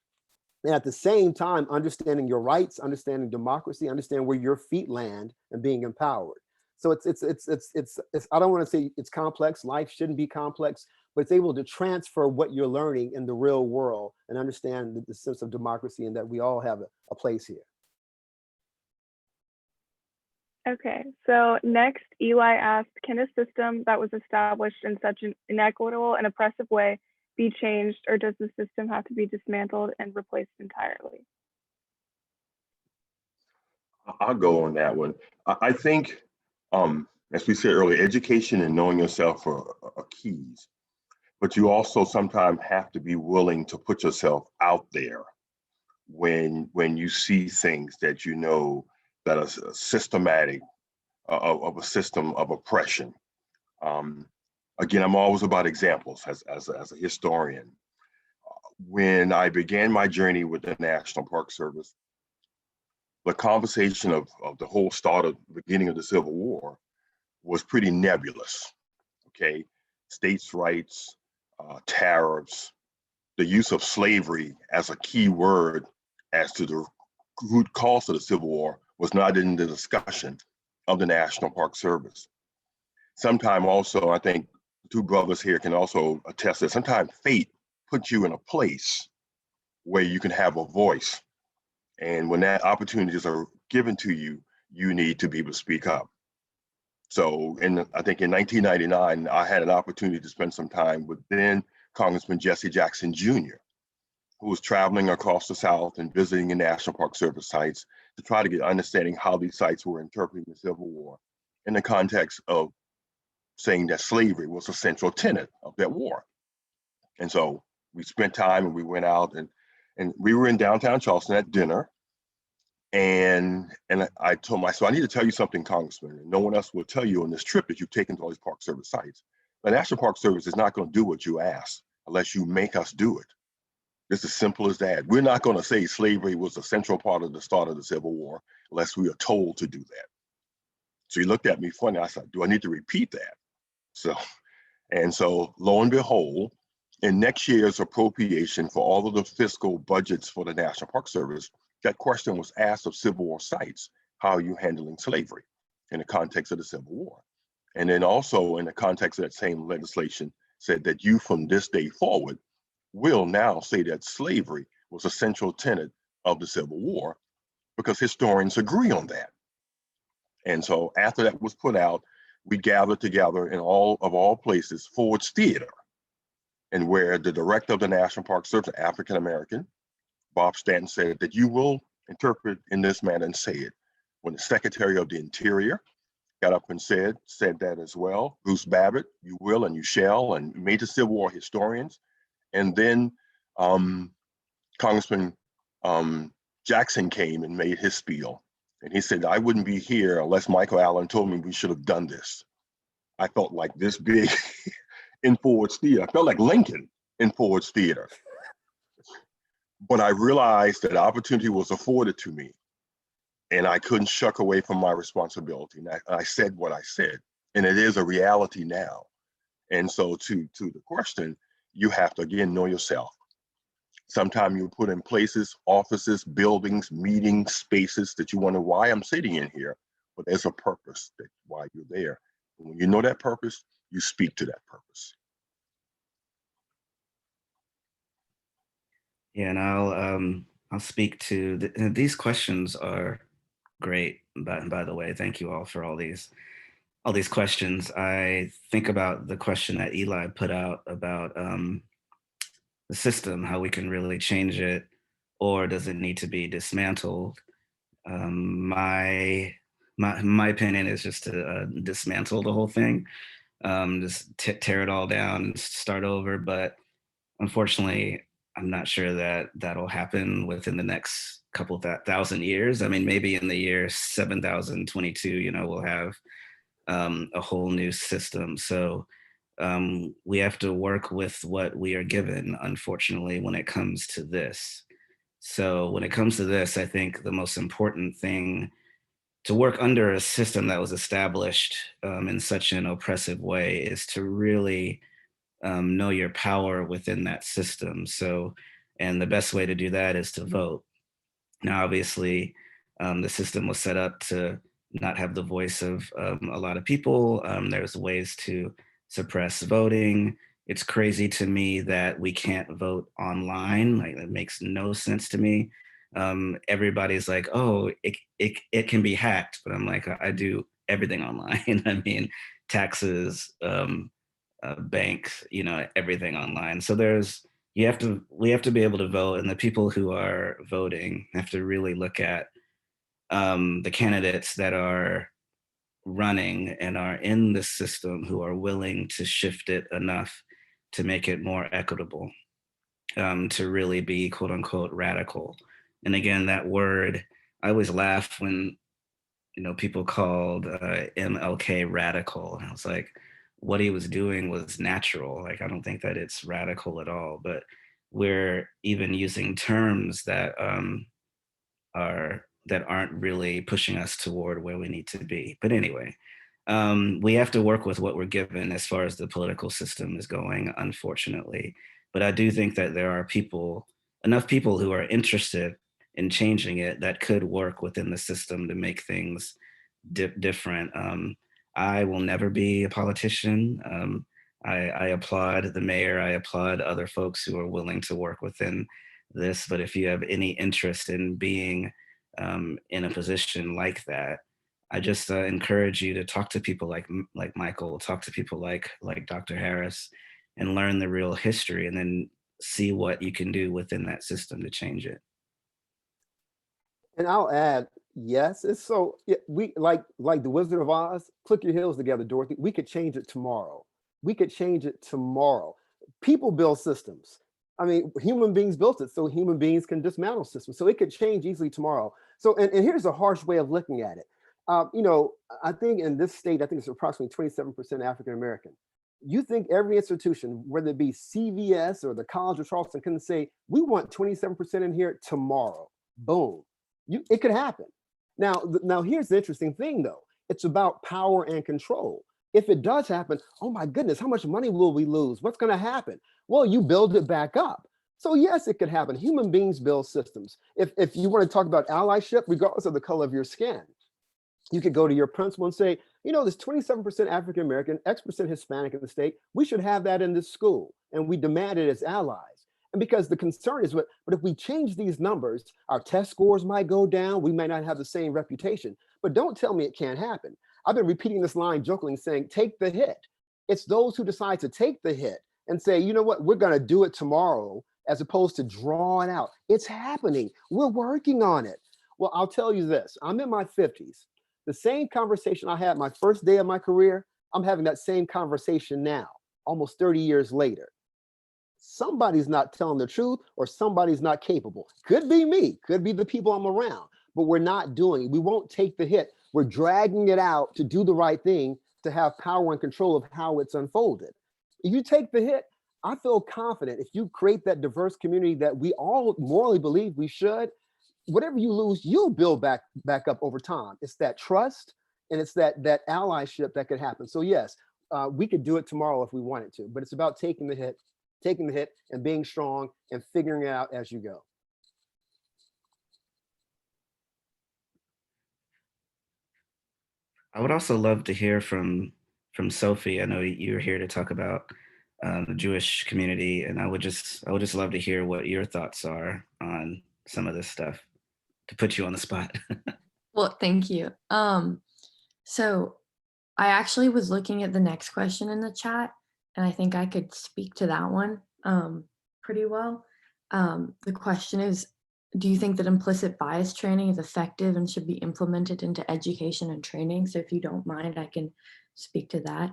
[SPEAKER 8] And at the same time, understanding your rights, understanding democracy, understanding where your feet land and being empowered. So it's I don't want to say it's complex. Life shouldn't be complex, but it's able to transfer what you're learning in the real world and understand the sense of democracy and that we all have a place here.
[SPEAKER 2] Okay, so next Eli asked, can a system that was established in such an inequitable and oppressive way be changed, or does the system have to be dismantled and replaced entirely?
[SPEAKER 9] I'll go on that one. I think, as we said earlier, education and knowing yourself are keys, but you also sometimes have to be willing to put yourself out there when you see things that you know that are systematic of a system of oppression. Again, I'm always about examples as a historian. When I began my journey with the National Park Service, the conversation of the whole start of the beginning of the Civil War was pretty nebulous, okay? States' rights, tariffs, the use of slavery as a key word as to the root cause of the Civil War was not in the discussion of the National Park Service. Sometimes also, I think the two brothers here can also attest that sometimes fate puts you in a place where you can have a voice. And when that opportunities are given to you, you need to be able to speak up. So I think in 1999, I had an opportunity to spend some time with then Congressman Jesse Jackson Jr. who was traveling across the South and visiting the National Park Service sites to try to get understanding how these sites were interpreting the Civil War in the context of saying that slavery was a central tenet of that war. And so we spent time and we went out and we were in downtown Charleston at dinner. And I told myself, I need to tell you something, Congressman, and no one else will tell you on this trip that you've taken to all these Park Service sites. The National Park Service is not going to do what you ask unless you make us do it. It's as simple as that. We're not going to say slavery was a central part of the start of the Civil War unless we are told to do that. So he looked at me funny. I said, do I need to repeat that? So lo and behold, in next year's appropriation for all of the fiscal budgets for the National Park Service, that question was asked of Civil War sites. How are you handling slavery in the context of the Civil War? And then also in the context of that same legislation said that you from this day forward will now say that slavery was a central tenet of the Civil War because historians agree on that. And so after that was put out, we gathered together in all places, Ford's Theater, and where the director of the National Park Service, African American, Bob Stanton, said that you will interpret in this manner and say it. When the Secretary of the Interior got up and said that as well, Bruce Babbitt, you will and you shall, and major Civil War historians. And then Congressman Jackson came and made his spiel. And he said, I wouldn't be here unless Michael Allen told me we should have done this. I felt like this big in Ford's Theater. I felt like Lincoln in Ford's Theater. But I realized that opportunity was afforded to me and I couldn't shuck away from my responsibility. And I said what I said, and it is a reality now. And so to the question, you have to, again, know yourself. Sometimes you put in places, offices, buildings, meeting spaces that you wonder why I'm sitting in here, but there's a purpose that why you're there. And when you know that purpose, you speak to that purpose.
[SPEAKER 7] Yeah, and I'll speak to these questions are great. By the way, thank you all for all these questions. I think about the question that Eli put out about the system, how we can really change it, or does it need to be dismantled? My opinion is just to dismantle the whole thing, just tear it all down and start over. But unfortunately, I'm not sure that that'll happen within the next couple thousand years. I mean, maybe in the year 7022, we'll have a whole new system. So we have to work with what we are given, unfortunately, when it comes to this. So when it comes to this, I think the most important thing to work under a system that was established in such an oppressive way is to really know your power within that system. So, and the best way to do that is to vote. Now, obviously, the system was set up to not have the voice of a lot of people. There's ways to suppress voting. It's crazy to me that we can't vote online. Like, that makes no sense to me. Everybody's like, oh, it can be hacked, but I'm like, I do everything online. I mean, taxes, banks, everything online. So we have to be able to vote, and the people who are voting have to really look at the candidates that are running and are in the system who are willing to shift it enough to make it more equitable, to really be quote unquote radical. And again, that word, I always laugh when people called MLK radical. And I was like, what he was doing was natural. Like, I don't think that it's radical at all, but we're even using terms that aren't really pushing us toward where we need to be. But anyway, we have to work with what we're given as far as the political system is going, unfortunately. But I do think that there are enough people who are interested in changing it that could work within the system to make things different. I will never be a politician. I applaud the mayor. I applaud other folks who are willing to work within this. But if you have any interest in being in a position like that, I just encourage you to talk to people like Michael, talk to people like Dr. Harris, and learn the real history, and then see what you can do within that system to change it.
[SPEAKER 8] And I'll add, yes, it's so we like the Wizard of Oz, click your heels together, Dorothy. We could change it tomorrow. We could change it tomorrow. People build systems. I mean, human beings built it, so human beings can dismantle systems. So it could change easily tomorrow. So, and here's a harsh way of looking at it. I think in this state, I think it's approximately 27% African American. You think every institution, whether it be CVS or the College of Charleston, can say, we want 27% in here tomorrow. Boom. It could happen. Now here's the interesting thing though. It's about power and control. If it does happen, oh my goodness, how much money will we lose? What's going to happen? Well, you build it back up. So yes, it could happen. Human beings build systems. If you want to talk about allyship, regardless of the color of your skin, you could go to your principal and say, there's 27% African American, X% Hispanic in the state. We should have that in this school. And we demand it as allies. And because the concern is, but if we change these numbers, our test scores might go down. We might not have the same reputation. But don't tell me it can't happen. I've been repeating this line jokingly saying, take the hit. It's those who decide to take the hit and say, you know what, we're going to do it tomorrow, as opposed to draw it out. It's happening. We're working on it. Well, I'll tell you this. I'm in my 50s. The same conversation I had my first day of my career, I'm having that same conversation now, almost 30 years later. Somebody's not telling the truth, or somebody's not capable. Could be me, could be the people I'm around, but we're not doing it. We won't take the hit. We're dragging it out to do the right thing, to have power and control of how it's unfolded. If you take the hit, I feel confident if you create that diverse community that we all morally believe we should, whatever you lose, you'll build back up over time. It's that trust, and it's that allyship that could happen. So yes, we could do it tomorrow if we wanted to, but it's about taking the hit and being strong and figuring it out as you go.
[SPEAKER 7] I would also love to hear from Sophie. I know you're here to talk about the Jewish community, and I would just love to hear what your thoughts are on some of this stuff, to put you on the spot.
[SPEAKER 10] Well, thank you. So I actually was looking at the next question in the chat, and I think I could speak to that one pretty well. The question is, do you think that implicit bias training is effective and should be implemented into education and training? So if you don't mind, I can speak to that.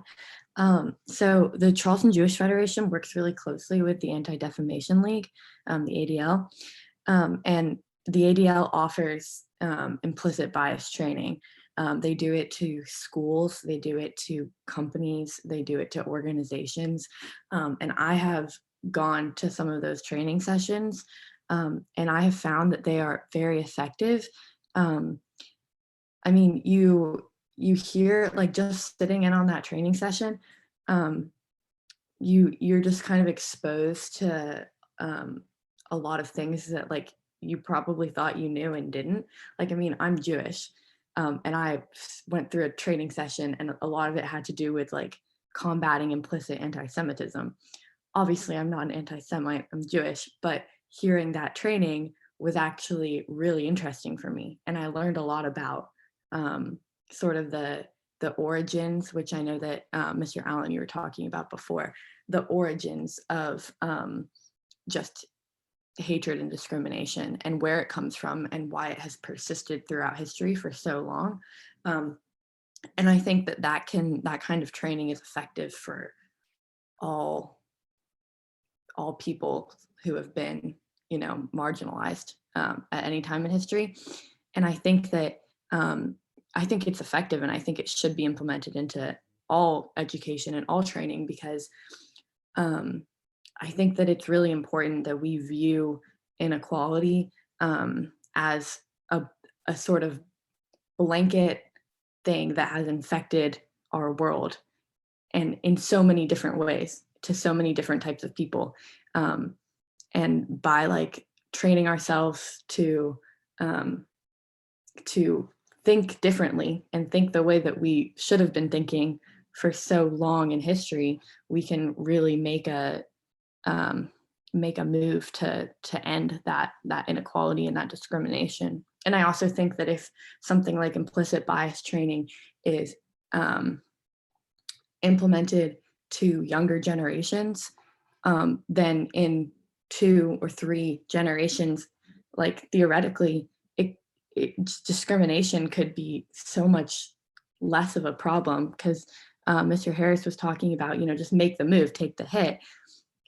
[SPEAKER 10] So the Charleston Jewish Federation works really closely with the Anti-Defamation League, the ADL, and the ADL offers implicit bias training. They do it to schools, they do it to companies, they do it to organizations. And I have gone to some of those training sessions, and I have found that they are very effective. I mean, you hear, like, just sitting in on that training session, you're just kind of exposed to a lot of things that, like, you probably thought you knew and didn't. Like, I mean, I'm Jewish, and I went through a training session, and a lot of it had to do with, like, combating implicit anti-Semitism. Obviously, I'm not an anti-Semite, I'm Jewish, but hearing that training was actually really interesting for me. And I learned a lot about sort of the origins, which I know that Mr. Allen, you were talking about before, the origins of just hatred and discrimination, and where it comes from and why it has persisted throughout history for so long. And I think that kind of training is effective for all people who have been, marginalized at any time in history. And I think that I think it's effective, and I think it should be implemented into all education and all training, because I think that it's really important that we view inequality as a sort of blanket thing that has infected our world, and in so many different ways, to so many different types of people. And by, like, training ourselves to think differently and think the way that we should have been thinking for so long in history, we can really make a move to end that inequality and that discrimination. And I also think that if something like implicit bias training is implemented to younger generations, then in 2 or 3 generations, like theoretically, discrimination could be so much less of a problem, because Mr. Harris was talking about, just make the move, take the hit.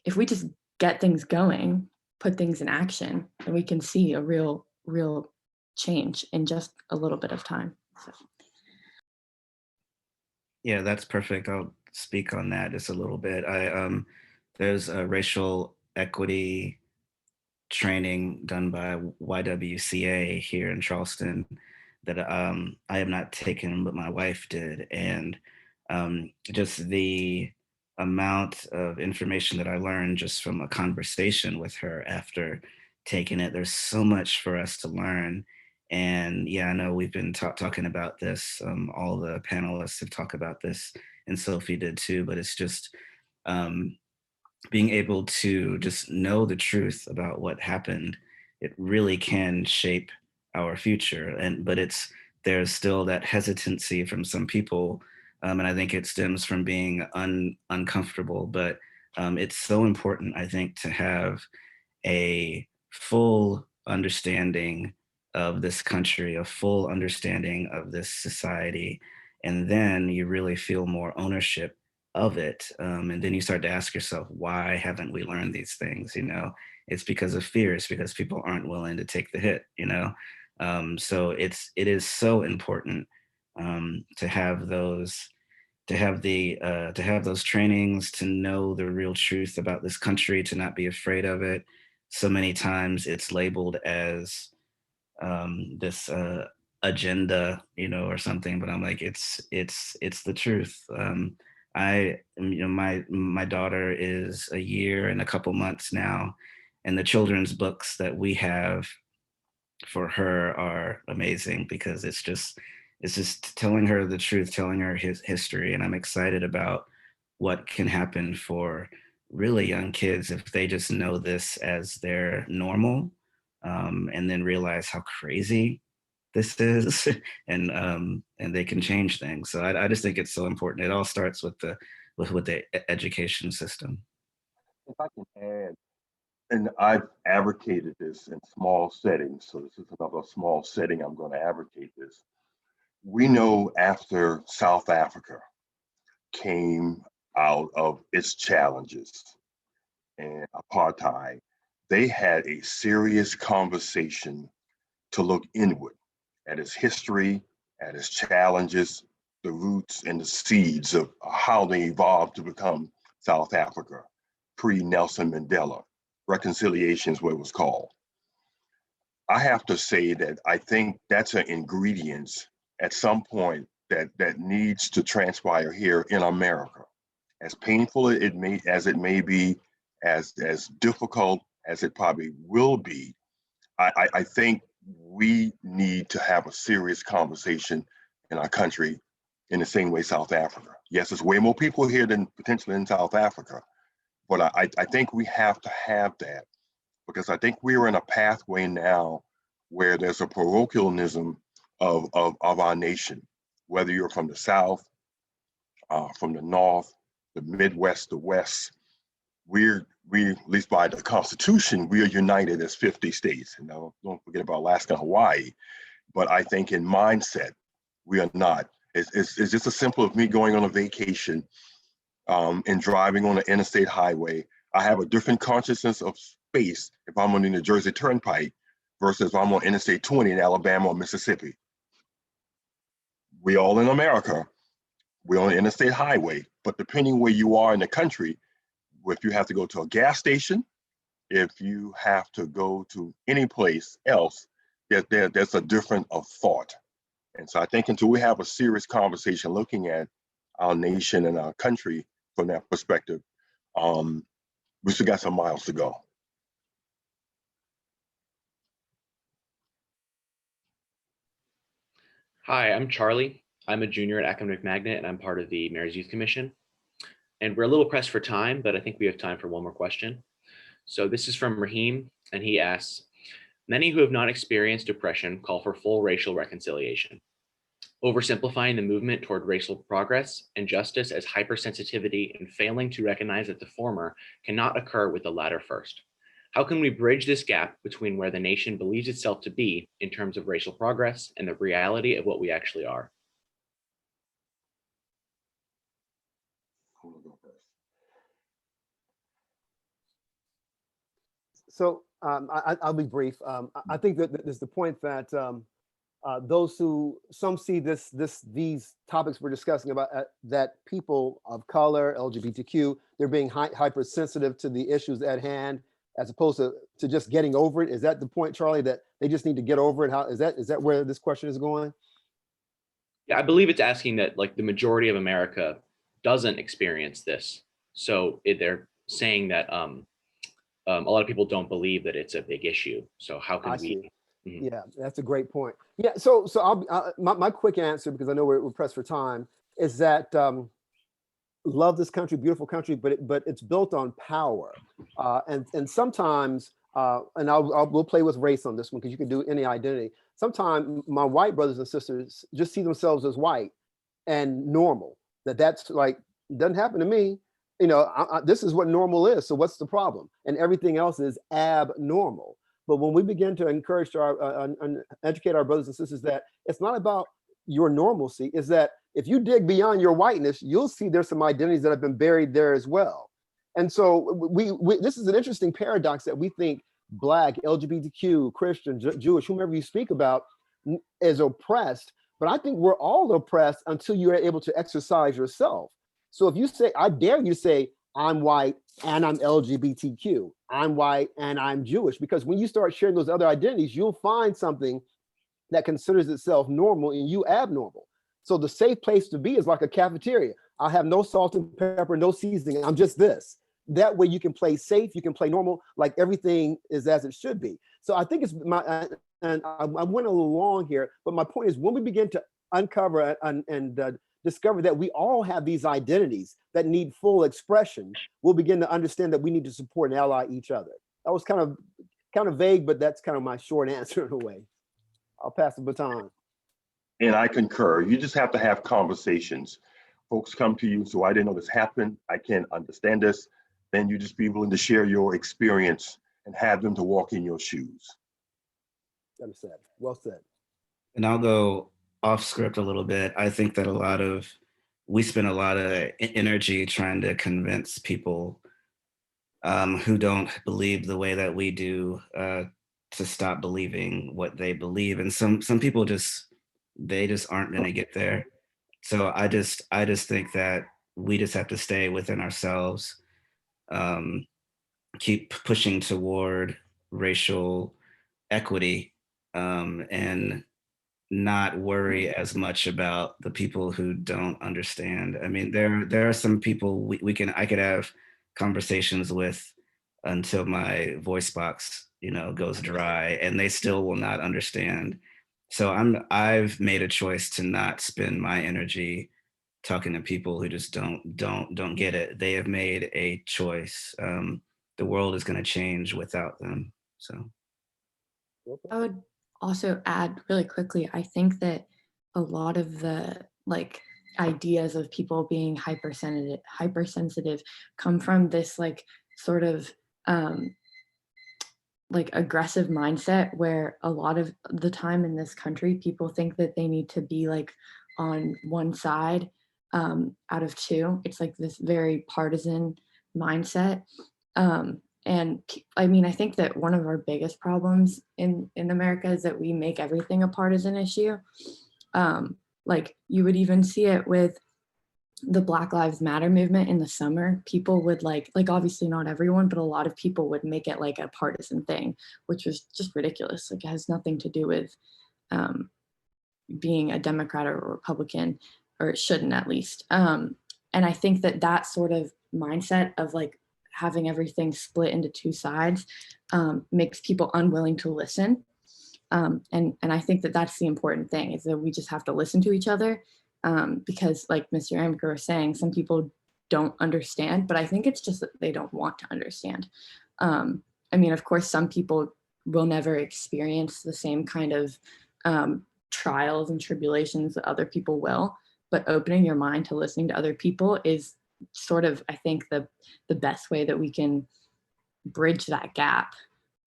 [SPEAKER 10] If we just get things going, put things in action, then we can see a real change in just a little bit of time. So.
[SPEAKER 7] Yeah, that's perfect. I'll speak on that just a little bit. There's a racial equity training done by YWCA here in Charleston that I have not taken, but my wife did. And just the amount of information that I learned just from a conversation with her after taking it, there's so much for us to learn. And yeah, I know we've been talking about this. All the panelists have talked about this, and Sophie did too, but it's just being able to just know the truth about what happened. It really can shape our future. But there's still that hesitancy from some people. And I think it stems from being uncomfortable, but it's so important, I think, to have a full understanding of this country, a full understanding of this society, and then you really feel more ownership of it. And then you start to ask yourself, why haven't we learned these things? It's because of fear. It's because people aren't willing to take the hit. So it is so important to have those trainings, to know the real truth about this country, to not be afraid of it. So many times it's labeled as this agenda, or something, but I'm like, it's the truth. My daughter is a year and a couple months now, and the children's books that we have for her are amazing, because it's just telling her the truth, telling her his history. And I'm excited about what can happen for really young kids if they just know this as their normal, and then realize how crazy this is, and they can change things. So I just think it's so important. It all starts with the education system.
[SPEAKER 9] If I can add, and I've advocated this in small settings, so this is another small setting I'm going to advocate this. We know after South Africa came out of its challenges and apartheid, they had a serious conversation to look inward at its history, at its challenges, the roots and the seeds of how they evolved to become South Africa, pre-Nelson Mandela. Reconciliation is what it was called. I have to say that I think that's an ingredient at some point that needs to transpire here in America. As painful as it may be, as difficult as it probably will be, I think we need to have a serious conversation in our country in the same way South Africa. Yes, there's way more people here than potentially in South Africa, but I think we have to have that, because I think we are in a pathway now where there's a parochialism of our nation, whether you're from the South, from the North, the Midwest, the West. We, at least by the Constitution, we are united as 50 states. Don't forget about Alaska and Hawaii. But I think in mindset, we are not. It's just as simple as me going on a vacation and driving on an interstate highway. I have a different consciousness of space if I'm on the New Jersey Turnpike versus if I'm on Interstate 20 in Alabama or Mississippi. We all in America, we're on an interstate highway, but depending where you are in the country, if you have to go to a gas station, if you have to go to any place else, there's a different of thought. And so I think until we have a serious conversation looking at our nation and our country from that perspective, we still got some miles to go.
[SPEAKER 12] Hi, I'm Charlie. I'm a junior at Academic Magnet, and I'm part of the Mayor's Youth Commission. And we're a little pressed for time, but I think we have time for one more question. So this is from Raheem, and he asks, many who have not experienced oppression call for full racial reconciliation, oversimplifying the movement toward racial progress and justice as hypersensitivity and failing to recognize that the former cannot occur with the latter first. How can we bridge this gap between where the nation believes itself to be in terms of racial progress and the reality of what we actually are?
[SPEAKER 8] So I'll be brief. I think that there's the point that those who some see these topics we're discussing about that people of color, LGBTQ, they're being hypersensitive to the issues at hand, as opposed to just getting over it. Is that the point, Charlie? That they just need to get over it? How is that where this question is going?
[SPEAKER 12] Yeah, I believe it's asking that like the majority of America doesn't experience this. So they're saying that a lot of people don't believe that it's a big issue. So how can
[SPEAKER 8] I
[SPEAKER 12] we?
[SPEAKER 8] see.
[SPEAKER 12] Mhm.
[SPEAKER 8] Yeah, that's a great point. Yeah, so my quick answer, because I know we're pressed for time, is that love this country, beautiful country, but it's built on power, and sometimes and we'll play with race on this one because you can do any identity. Sometimes my white brothers and sisters just see themselves as white and normal. That's like doesn't happen to me. You know, this is what normal is. So what's the problem? And everything else is abnormal. But when we begin to encourage educate our brothers and sisters that it's not about your normalcy, is that if you dig beyond your whiteness, you'll see there's some identities that have been buried there as well. And so we this is an interesting paradox that we think Black, LGBTQ, Christian, Jewish, whomever you speak about is oppressed. But I think we're all oppressed until you are able to exercise yourself. So if you say, I dare you to say, I'm white and I'm LGBTQ, I'm white and I'm Jewish, because when you start sharing those other identities, you'll find something that considers itself normal and you abnormal. So the safe place to be is like a cafeteria. I have no salt and pepper, no seasoning. I'm just this. That way you can play safe, you can play normal, like everything is as it should be. So I think it's and I went a little long here, but my point is when we begin to uncover and discover that we all have these identities that need full expression, we'll begin to understand that we need to support and ally each other. That was kind of vague, but that's kind of my short answer in a way. I'll pass the baton.
[SPEAKER 9] And I concur. You just have to have conversations. Folks come to you, so I didn't know this happened. I can't understand this. Then you just be willing to share your experience and have them to walk in your shoes.
[SPEAKER 8] That is said. Well said.
[SPEAKER 7] And I'll go off script a little bit. I think that we spend a lot of energy trying to convince people who don't believe the way that we do to stop believing what they believe. And some people they just aren't going to get there. So I just think that we just have to stay within ourselves, keep pushing toward racial equity, and not worry as much about the people who don't understand. I mean, there are some people I could have conversations with until my voice box, goes dry, and they still will not understand. So I've made a choice to not spend my energy talking to people who just don't get it. They have made a choice. The world is going to change without them. So
[SPEAKER 10] I would also add really quickly, I think that a lot of the ideas of people being hypersensitive come from this sort of aggressive mindset where a lot of the time in this country, people think that they need to be on one side out of two. It's this very partisan mindset. And I mean, I think that one of our biggest problems in America is that we make everything a partisan issue. You would even see it with the Black Lives Matter movement in the summer. People would obviously not everyone, but a lot of people would make it a partisan thing, which was just ridiculous. It has nothing to do with being a Democrat or a Republican, or it shouldn't at least. And I think that sort of mindset of having everything split into two sides makes people unwilling to listen. And I think that's the important thing, is that we just have to listen to each other, because like Mr. Amaker was saying, some people don't understand, but I think it's just that they don't want to understand. I mean, of course, some people will never experience the same kind of trials and tribulations that other people will, but opening your mind to listening to other people is sort of, I think, the best way that we can bridge that gap.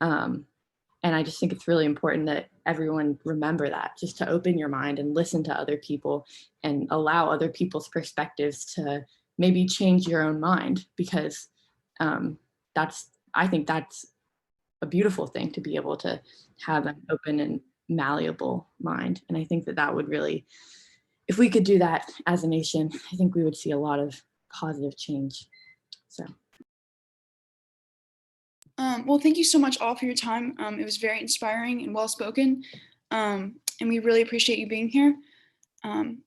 [SPEAKER 10] And I just think it's really important that everyone remember that, just to open your mind and listen to other people and allow other people's perspectives to maybe change your own mind, because I think that's a beautiful thing, to be able to have an open and malleable mind. And I think that that would really, if we could do that as a nation, I think we would see a lot of positive change. So.
[SPEAKER 6] Well, thank you so much all for your time. It was very inspiring and well spoken. And we really appreciate you being here.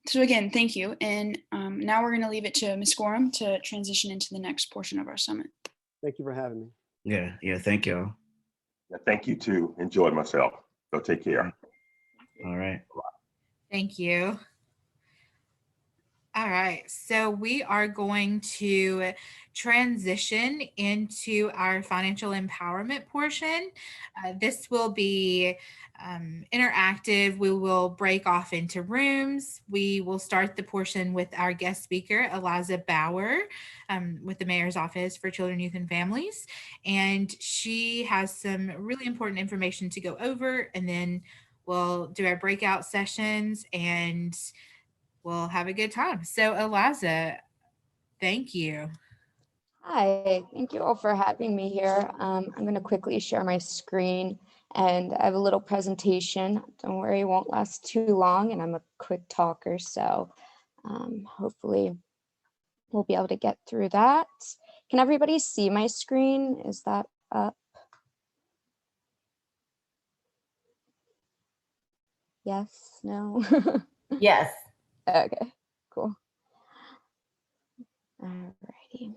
[SPEAKER 6] So again, thank you. And now we're going to leave it to Ms. Gorham to transition into the next portion of our summit.
[SPEAKER 8] Thank you for having me.
[SPEAKER 7] Yeah, thank you.
[SPEAKER 9] Yeah, thank you too. Enjoyed myself. So take care.
[SPEAKER 7] All right.
[SPEAKER 5] Thank you. All right, so we are going to transition into our financial empowerment portion. This will be interactive. We will break off into rooms. We will start the portion with our guest speaker, Eliza Bauer, with the Mayor's Office for Children, Youth, and Families. And she has some really important information to go over, and then we'll do our breakout sessions and we'll have a good time. So Eliza, thank you.
[SPEAKER 13] Hi, thank you all for having me here. I'm going to quickly share my screen, and I have a little presentation. Don't worry, it won't last too long, and I'm a quick talker, so hopefully we'll be able to get through that. Can everybody see my screen? Is that up? Yes, no?
[SPEAKER 14] Yes.
[SPEAKER 13] Okay, cool. Alrighty.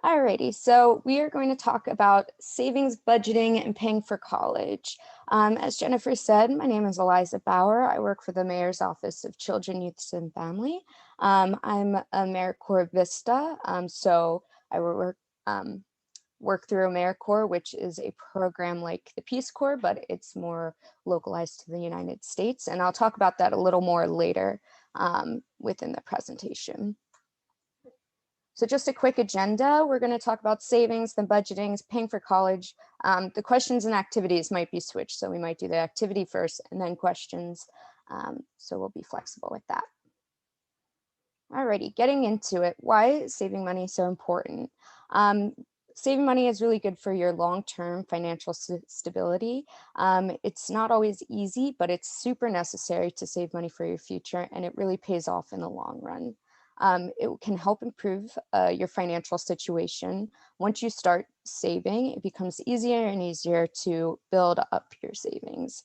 [SPEAKER 13] Alrighty, so we are going to talk about savings, budgeting, and paying for college. As Jennifer said, my name is Eliza Bauer. I work for the Mayor's Office of Children, Youth, and Family. I'm a AmeriCorps Vista, so I work through AmeriCorps, which is a program like the Peace Corps, but it's more localized to the United States. And I'll talk about that a little more later within the presentation. So just a quick agenda. We're going to talk about savings, then budgeting, paying for college. The questions and activities might be switched. So we might do the activity first and then questions. So we'll be flexible with that. Alrighty, getting into it. Why is saving money so important? Saving money is really good for your long-term financial stability. It's not always easy, but it's super necessary to save money for your future, and it really pays off in the long run. It can help improve your financial situation. Once you start saving, it becomes easier and easier to build up your savings.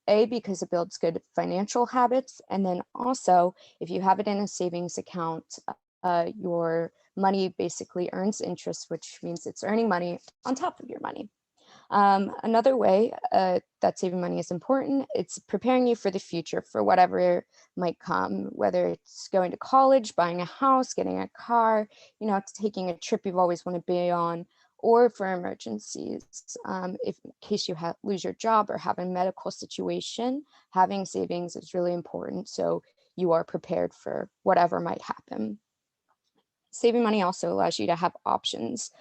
[SPEAKER 13] Because it builds good financial habits, and then also if you have it in a savings account, your money basically earns interest, which means it's earning money on top of your money. Another way that saving money is important, it's preparing you for the future, for whatever might come, whether it's going to college, buying a house, getting a car, taking a trip you've always wanted to be on, or for emergencies. If in case you lose your job or have a medical situation, having savings is really important, so you are prepared for whatever might happen. Saving money also allows you to have options.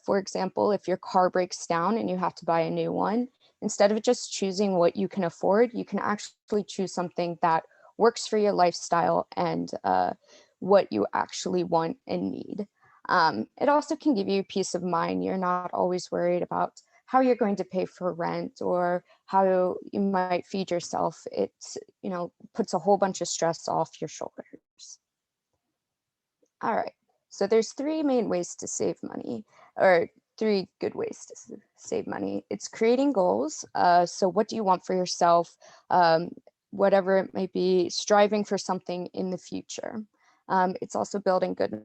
[SPEAKER 13] For example, if your car breaks down and you have to buy a new one, instead of just choosing what you can afford, you can actually choose something that works for your lifestyle and what you actually want and need. It also can give you peace of mind. You're not always worried about how you're going to pay for rent or how you might feed yourself. It puts a whole bunch of stress off your shoulders. All right. So there's three main ways to save money, or three good ways to save money. It's creating goals. So what do you want for yourself? Whatever it might be, striving for something in the future. It's also building good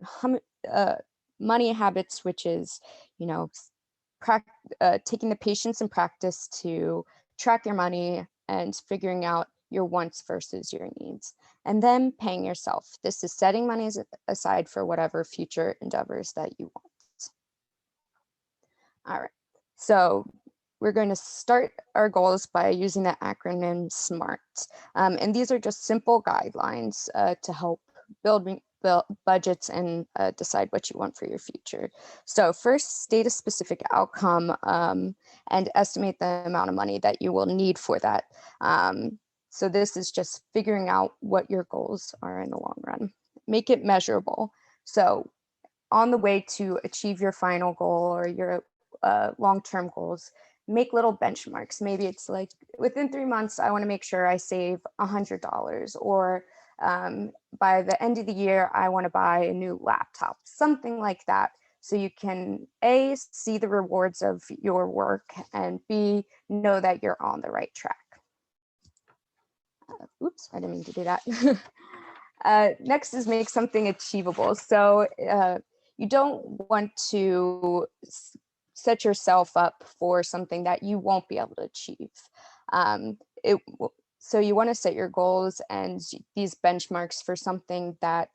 [SPEAKER 13] money habits, which is, taking the patience and practice to track your money and figuring out your wants versus your needs. And then paying yourself. This is setting money aside for whatever future endeavors that you want. All right, so we're going to start our goals by using the acronym SMART. And these are just simple guidelines to help build budgets and decide what you want for your future. So first, state a specific outcome and estimate the amount of money that you will need for that. So this is just figuring out what your goals are in the long run. Make it measurable. So on the way to achieve your final goal or your long-term goals, make little benchmarks. Maybe it's like within 3 months, I want to make sure I save $100, or by the end of the year, I want to buy a new laptop, something like that. So you can A, see the rewards of your work, and B, know that you're on the right track. Oops, I didn't mean to do that. Next is make something achievable. So you don't want to set yourself up for something that you won't be able to achieve. So you want to set your goals and these benchmarks for something that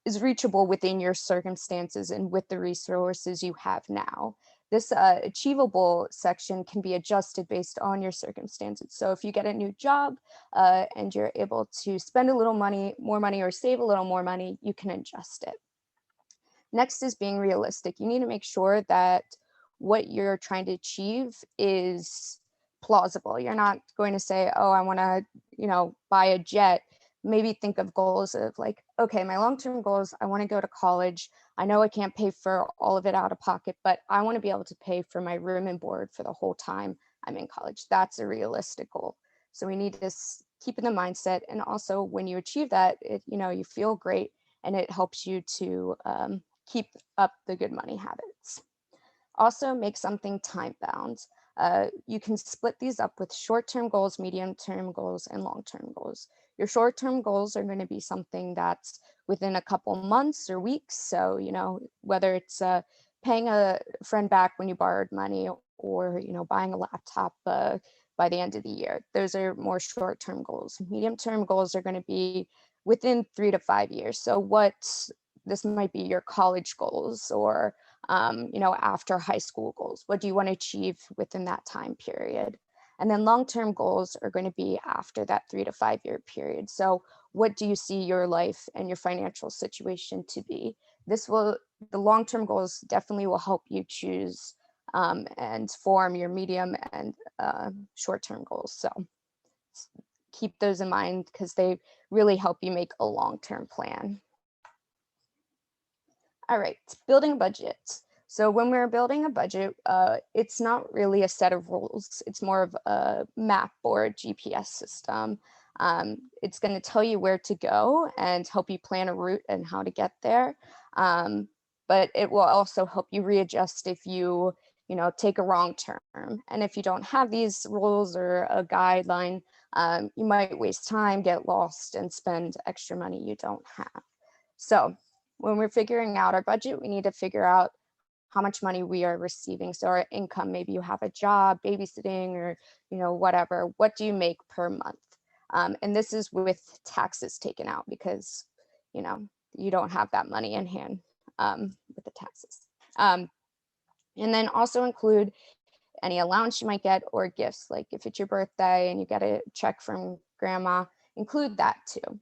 [SPEAKER 13] is reachable within your circumstances and with the resources you have now. This achievable section can be adjusted based on your circumstances. So if you get a new job and you're able to spend a little more money, or save a little more money, you can adjust it. Next is being realistic. You need to make sure that what you're trying to achieve is plausible. You're not going to say, oh, I want to, buy a jet. Maybe think of goals of like, okay, my long-term goals, I want to go to college. I know I can't pay for all of it out of pocket, but I want to be able to pay for my room and board for the whole time I'm in college. That's a realistic goal. So we need to keep in the mindset. And also when you achieve that, you feel great, and it helps you to keep up the good money habits. Also, make something time-bound. You can split these up with short-term goals, medium-term goals, and long-term goals. Your short-term goals are going to be something that's within a couple months or weeks. So, whether it's paying a friend back when you borrowed money, or, buying a laptop by the end of the year. Those are more short-term goals. Medium-term goals are going to be within 3 to 5 years. So this might be your college goals, or after high school goals. What do you want to achieve within that time period? And then long-term goals are going to be after that 3 to 5 year period. So what do you see your life and your financial situation to be? The long-term goals definitely will help you choose and form your medium and short-term goals. So keep those in mind, because they really help you make a long-term plan. All right, building a budget. So when we're building a budget, it's not really a set of rules. It's more of a map or a GPS system. It's going to tell you where to go and help you plan a route and how to get there. But it will also help you readjust if you take a wrong turn. And if you don't have these rules or a guideline, you might waste time, get lost, and spend extra money you don't have. So when we're figuring out our budget, we need to figure out how much money we are receiving. So our income, maybe you have a job, babysitting, or whatever. What do you make per month? And this is with taxes taken out, because you don't have that money in hand with the taxes. And then also include any allowance you might get, or gifts. Like if it's your birthday and you get a check from grandma, include that too.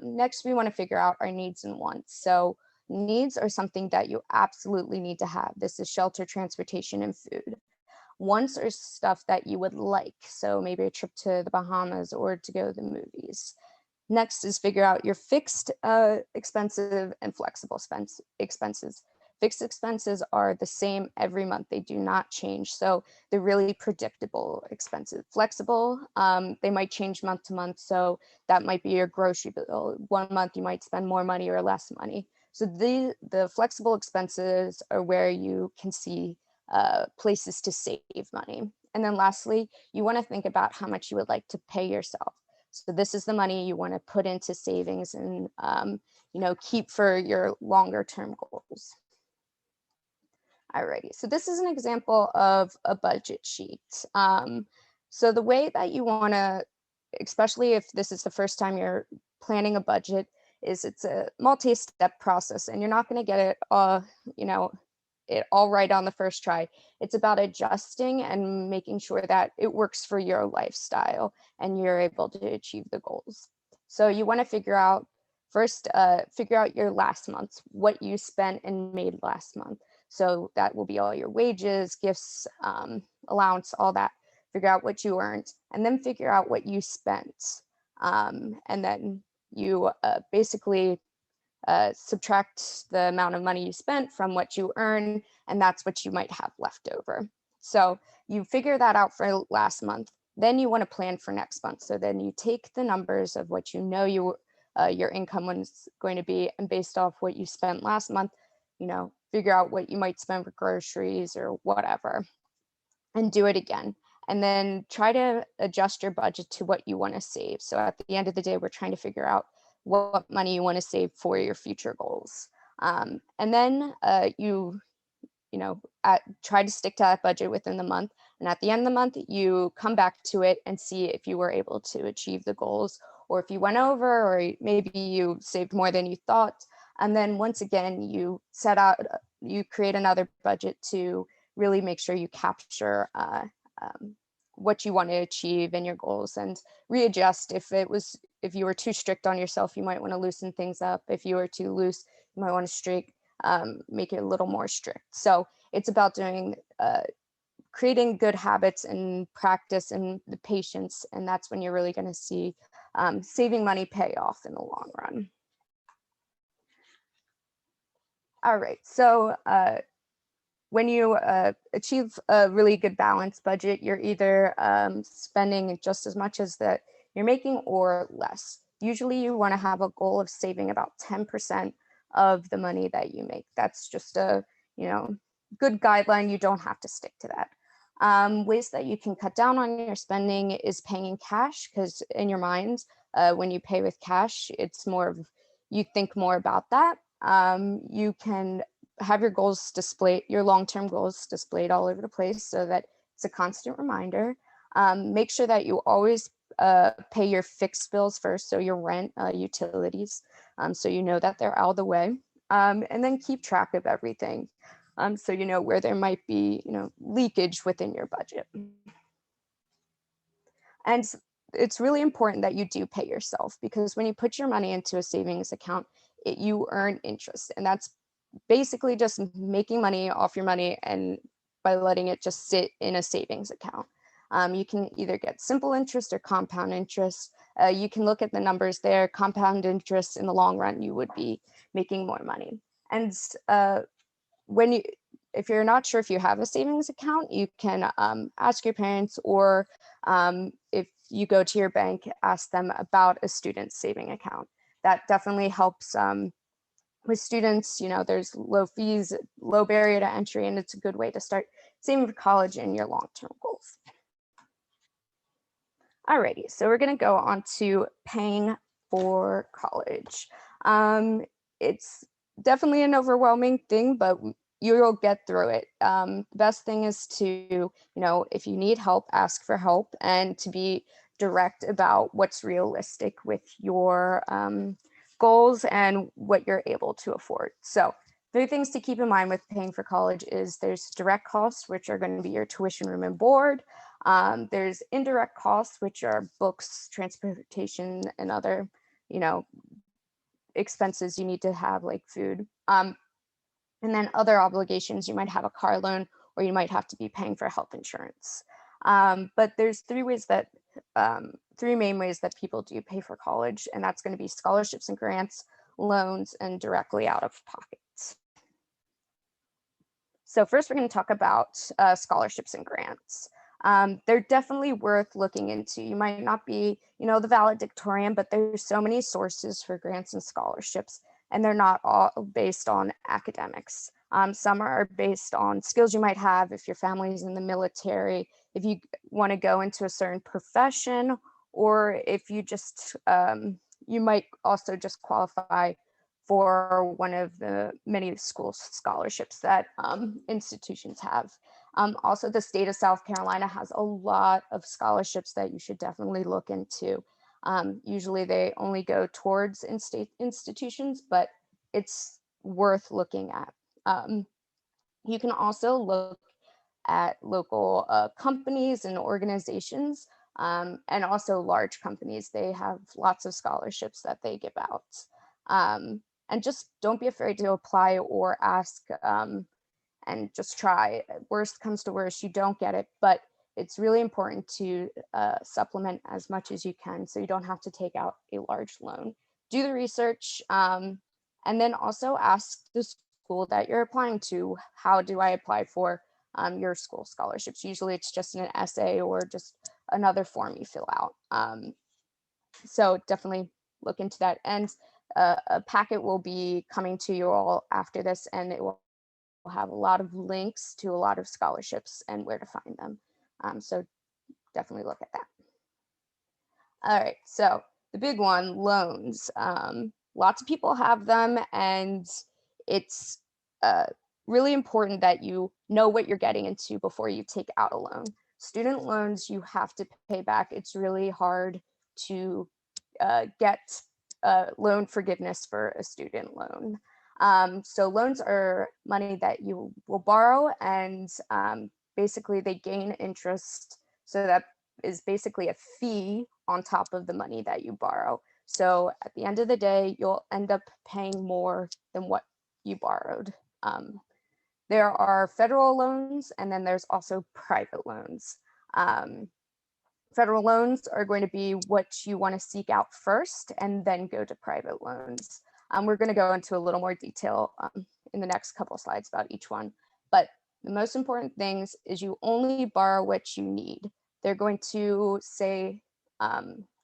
[SPEAKER 13] Next, we want to figure out our needs and wants. So needs are something that you absolutely need to have. This is shelter, transportation, and food. Wants are stuff that you would like. So maybe a trip to the Bahamas or to go to the movies. Next is figure out your fixed expensive and flexible expenses. Fixed expenses are the same every month. They do not change. So they're really predictable expenses. Flexible, they might change month to month. So that might be your grocery bill. 1 month you might spend more money or less money. So the flexible expenses are where you can see places to save money. And then lastly, you want to think about how much you would like to pay yourself. So this is the money you want to put into savings and keep for your longer term goals. Alrighty, so this is an example of a budget sheet. So the way that you want to, especially if this is the first time you're planning a budget, is it's a multi-step process, and you're not going to get it it all right on the first try. It's about adjusting and making sure that it works for your lifestyle and you're able to achieve the goals. So you want to figure out First, figure out your last month, what you spent and made last month. So that will be all your wages, gifts, allowance, all that. Figure out what you earned, and then figure out what you spent. And then you basically subtract the amount of money you spent from what you earn, and that's what you might have left over. So you figure that out for last month. Then you want to plan for next month. So then you take the numbers of what you know your income was going to be, and based off what you spent last month, figure out what you might spend for groceries or whatever, and do it again. And then try to adjust your budget to what you want to save. So at the end of the day, we're trying to figure out what money you want to save for your future goals. And then try to stick to that budget within the month. And at the end of the month, you come back to it and see if you were able to achieve the goals, or if you went over, or maybe you saved more than you thought. And then once again, you create another budget to really make sure you capture what you want to achieve in your goals, and readjust. If you were too strict on yourself, you might want to loosen things up. If you were too loose, you might want to make it a little more strict. So it's about creating good habits and practice and the patience, and that's when you're really going to see saving money pay off in the long run. All right, so when you achieve a really good balanced budget, you're either spending just as much as that you're making or less. Usually you want to have a goal of saving about 10% of the money that you make. That's just a good guideline. You don't have to stick to that. Ways that you can cut down on your spending is paying in cash, because in your mind, when you pay with cash, it's more of, you think more about that. You can have your goals displayed, your long-term goals displayed all over the place, so that it's a constant reminder. Make sure that you always pay your fixed bills first, so your rent, utilities, so you know that they're out of the way, and then keep track of everything, so you know where there might be leakage within your budget. And it's really important that you do pay yourself, because when you put your money into a savings account, you earn interest, and that's basically just making money off your money, and by letting it just sit in a savings account. You can either get simple interest or compound interest. You can look at the numbers there. Compound interest, in the long run, you would be making more money. And if you're not sure if you have a savings account, you can ask your parents, or if you go to your bank, ask them about a student saving account. That definitely helps. With students, there's low fees, low barrier to entry, and it's a good way to start saving for college and your long-term goals. Alrighty, so we're going to go on to paying for college. It's definitely an overwhelming thing, but you'll get through it. The best thing is to, if you need help, ask for help, and to be direct about what's realistic with your goals and what you're able to afford. So 3 things to keep in mind with paying for college is there's direct costs, which are going to be your tuition, room, and board. There's indirect costs, which are books, transportation, and other, expenses you need to have, like food. And then other obligations, you might have a car loan, or you might have to be paying for health insurance. But there's 3 main ways that people do pay for college, and that's going to be scholarships and grants, loans, and directly out of pocket. So first, we're going to talk about scholarships and grants. They're definitely worth looking into. You might not be, the valedictorian, but there's so many sources for grants and scholarships, and they're not all based on academics. Some are based on skills you might have if your family is in the military, if you want to go into a certain profession, or if you just, you might also just qualify for one of the many school scholarships that institutions have. Also, the state of South Carolina has a lot of scholarships that you should definitely look into. Usually they only go towards in-state institutions, but it's worth looking at. You can also look at local companies and organizations, and also large companies. They have lots of scholarships that they give out. And just don't be afraid to apply or ask, and just try. Worst comes to worst, you don't get it, but it's really important to supplement as much as you can so you don't have to take out a large loan. Do the research, and then also ask the school that you're applying to, how do I apply for your school scholarships? Usually it's just an essay or just another form you fill out. So definitely look into that. And a packet will be coming to you all after this, and it will have a lot of links to a lot of scholarships and where to find them. So definitely look at that. All right, so the big one, loans. Lots of people have them, and it's really important that you know what you're getting into before you take out a loan. Student loans, you have to pay back. It's really hard to get loan forgiveness for a student loan. So loans are money that you will borrow, and basically they gain interest. So that is basically a fee on top of the money that you borrow. So at the end of the day, you'll end up paying more than what you borrowed. There are federal loans, and then there's also private loans. Federal loans are going to be what you want to seek out first, and then go to private loans. We're going to go into a little more detail in the next couple of slides about each one. But the most important things is you only borrow what you need. They're going to say,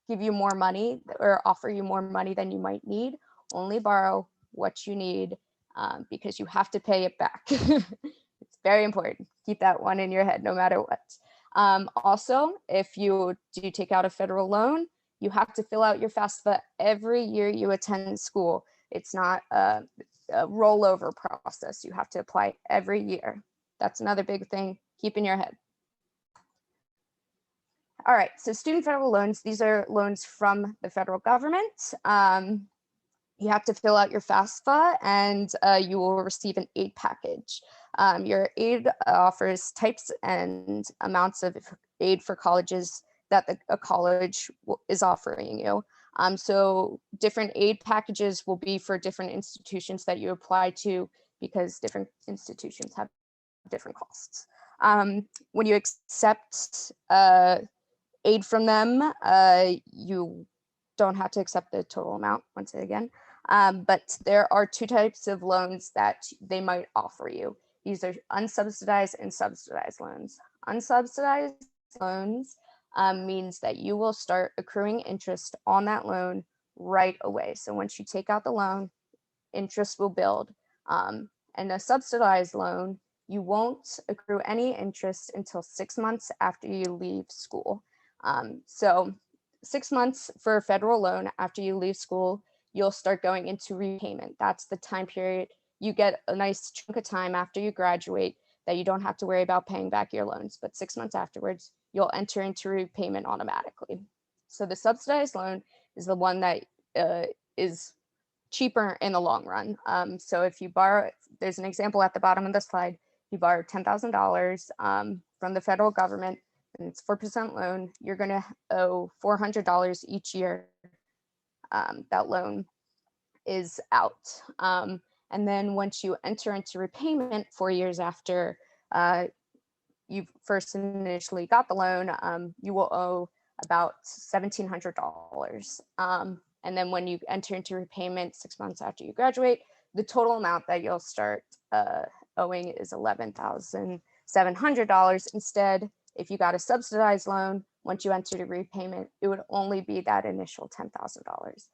[SPEAKER 13] give you more money or offer you more money than you might need. Only borrow what you need because you have to pay it back. It's very important. Keep that one in your head no matter what. Also, if you do take out a federal loan, you have to fill out your FAFSA every year you attend school. It's not a rollover process. You have to apply every year. That's another big thing. Keep in your head. All right, so student federal loans, these are loans from the federal government. You have to fill out your FAFSA, and you will receive an aid package. Your aid offers types and amounts of aid for colleges that a college is offering you. So different aid packages will be for different institutions that you apply to, because different institutions have different costs. When you accept aid from them, you don't have to accept the total amount once again. But there are two types of loans that they might offer you. These are unsubsidized and subsidized loans. Unsubsidized loans means that you will start accruing interest on that loan right away. So once you take out the loan, interest will build. And a subsidized loan, you won't accrue any interest until 6 months after you leave school. So 6 months for a federal loan after you leave school, you'll start going into repayment. That's the time period. You get a nice chunk of time after you graduate that you don't have to worry about paying back your loans, but 6 months afterwards, you'll enter into repayment automatically. So the subsidized loan is the one that is cheaper in the long run. So if you borrow, there's an example at the bottom of the slide, you borrow $10,000 from the federal government, and it's 4% loan, you're gonna owe $400 each year. That loan is out. And then once you enter into repayment 4 years after you first initially got the loan, you will owe about $1,700. And then when you enter into repayment 6 months after you graduate, the total amount that you'll start owing is $11,700. Instead, if you got a subsidized loan, once you enter the repayment, it would only be that initial $10,000.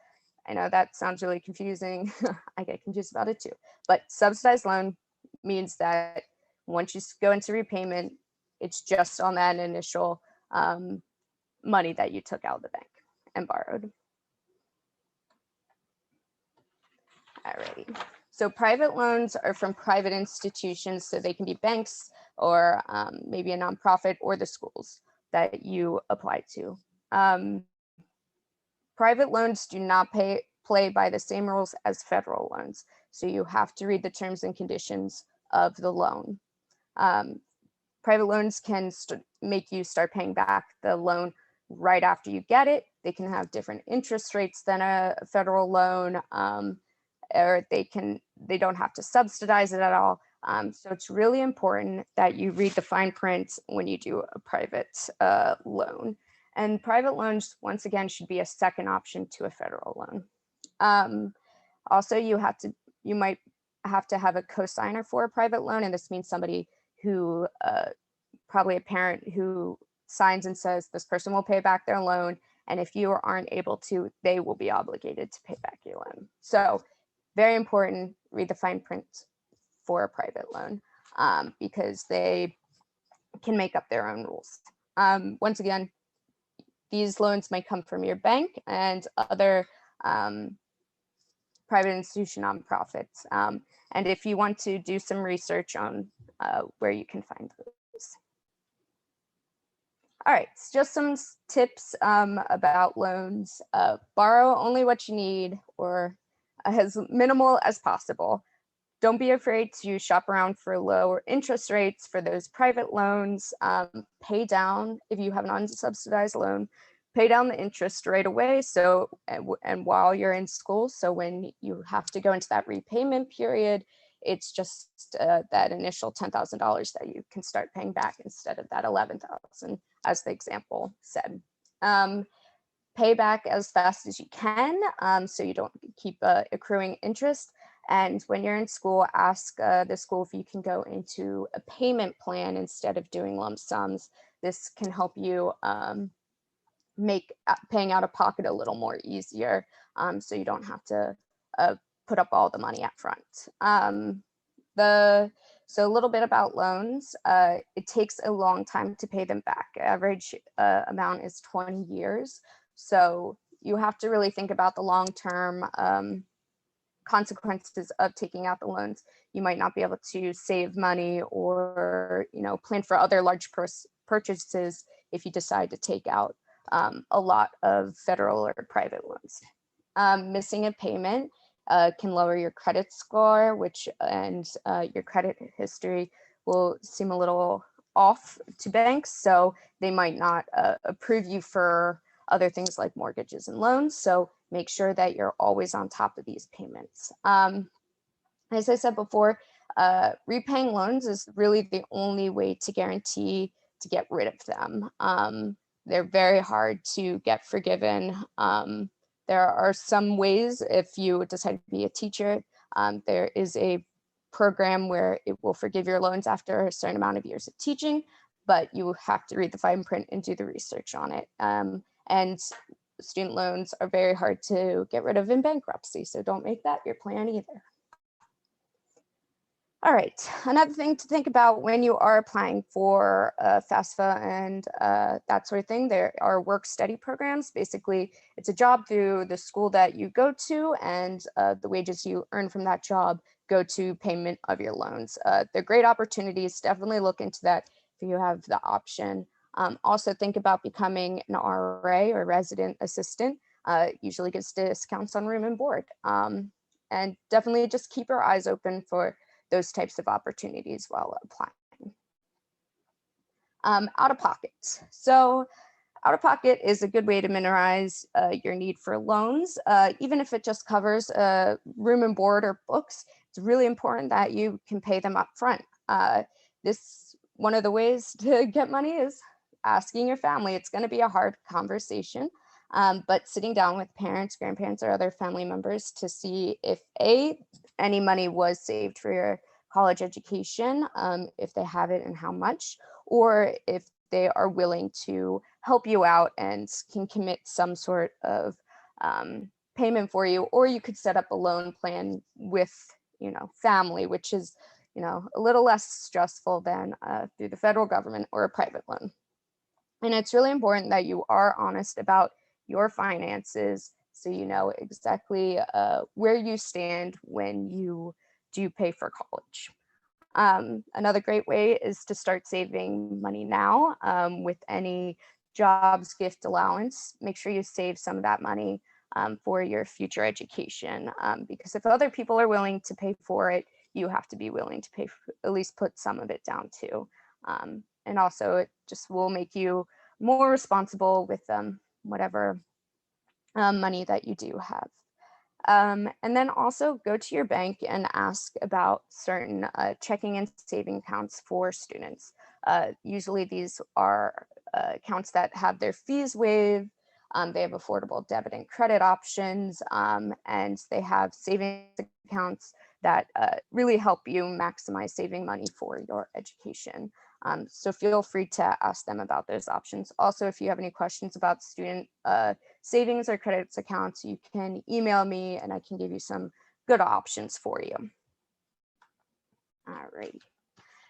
[SPEAKER 13] I know that sounds really confusing. I get confused about it too. But subsidized loan means that once you go into repayment, it's just on that initial money that you took out of the bank and borrowed. Alrighty. So private loans are from private institutions, so they can be banks or maybe a nonprofit or the schools that you apply to. Private loans do not play by the same rules as federal loans, so you have to read the terms and conditions of the loan. Private loans can make you start paying back the loan right after you get it, They can have different interest rates than a federal loan, or they don't have to subsidize it at all. So it's really important that you read the fine print when you do a private loan. And private loans, once again, should be a second option to a federal loan. Also, you might have to have a cosigner for a private loan, and this means somebody who, probably a parent who signs and says this person will pay back their loan, and if you aren't able to, they will be obligated to pay back your loan. So very important, read the fine print for a private loan, because they can make up their own rules. Once again, these loans might come from your bank and other private institution nonprofits. And if you want to do some research on where you can find those. All right, just some tips about loans. Borrow only what you need, or as minimal as possible. Don't be afraid to shop around for lower interest rates for those private loans. Pay down, if you have an unsubsidized loan, pay down the interest right away. So, and while you're in school, so when you have to go into that repayment period, it's just that initial $10,000 that you can start paying back instead of that $11,000, as the example said. Pay back as fast as you can, so you don't keep accruing interest. And when you're in school, ask the school if you can go into a payment plan instead of doing lump sums. This can help you make paying out of pocket a little more easier, so you don't have to put up all the money up front. So a little bit about loans. It takes a long time to pay them back. Average amount is 20 years. So you have to really think about the long-term consequences of taking out the loans. You might not be able to save money or, plan for other large purchases if you decide to take out a lot of federal or private loans. Missing a payment can lower your credit score, and your credit history will seem a little off to banks. So they might not approve you for other things like mortgages and loans. So make sure that you're always on top of these payments. As I said before, repaying loans is really the only way to guarantee to get rid of them. They're very hard to get forgiven. There are some ways, if you decide to be a teacher, there is a program where it will forgive your loans after a certain amount of years of teaching, but you have to read the fine print and do the research on it. And student loans are very hard to get rid of in bankruptcy, so don't make that your plan either. All right, another thing to think about when you are applying for FAFSA and that sort of thing, there are work-study programs. Basically, it's a job through the school that you go to, and the wages you earn from that job go to payment of your loans. They're great opportunities. Definitely look into that if you have the option. Also think about becoming an RA or resident assistant. Usually gets discounts on room and board. And definitely just keep your eyes open for those types of opportunities while applying. Out of pocket. So out of pocket is a good way to minimize your need for loans. Even if it just covers room and board or books, it's really important that you can pay them up front. One of the ways to get money is asking your family. It's going to be a hard conversation, but sitting down with parents, grandparents, or other family members to see if any money was saved for your college education, if they have it and how much, or if they are willing to help you out and can commit some sort of payment for you, or you could set up a loan plan with, family, which is, a little less stressful than through the federal government or a private loan. And it's really important that you are honest about your finances so you know exactly where you stand when you do pay for college. Another great way is to start saving money now with any jobs gift allowance. Make sure you save some of that money for your future education, because if other people are willing to pay for it, you have to be willing to pay for, at least put some of it down too. And also it just will make you more responsible with whatever money that you do have. And then also go to your bank and ask about certain checking and saving accounts for students. Usually these are accounts that have their fees waived. They have affordable debit and credit options, and they have savings accounts that really help you maximize saving money for your education. So feel free to ask them about those options. Also, if you have any questions about student savings or credits accounts, you can email me and I can give you some good options for you. All right.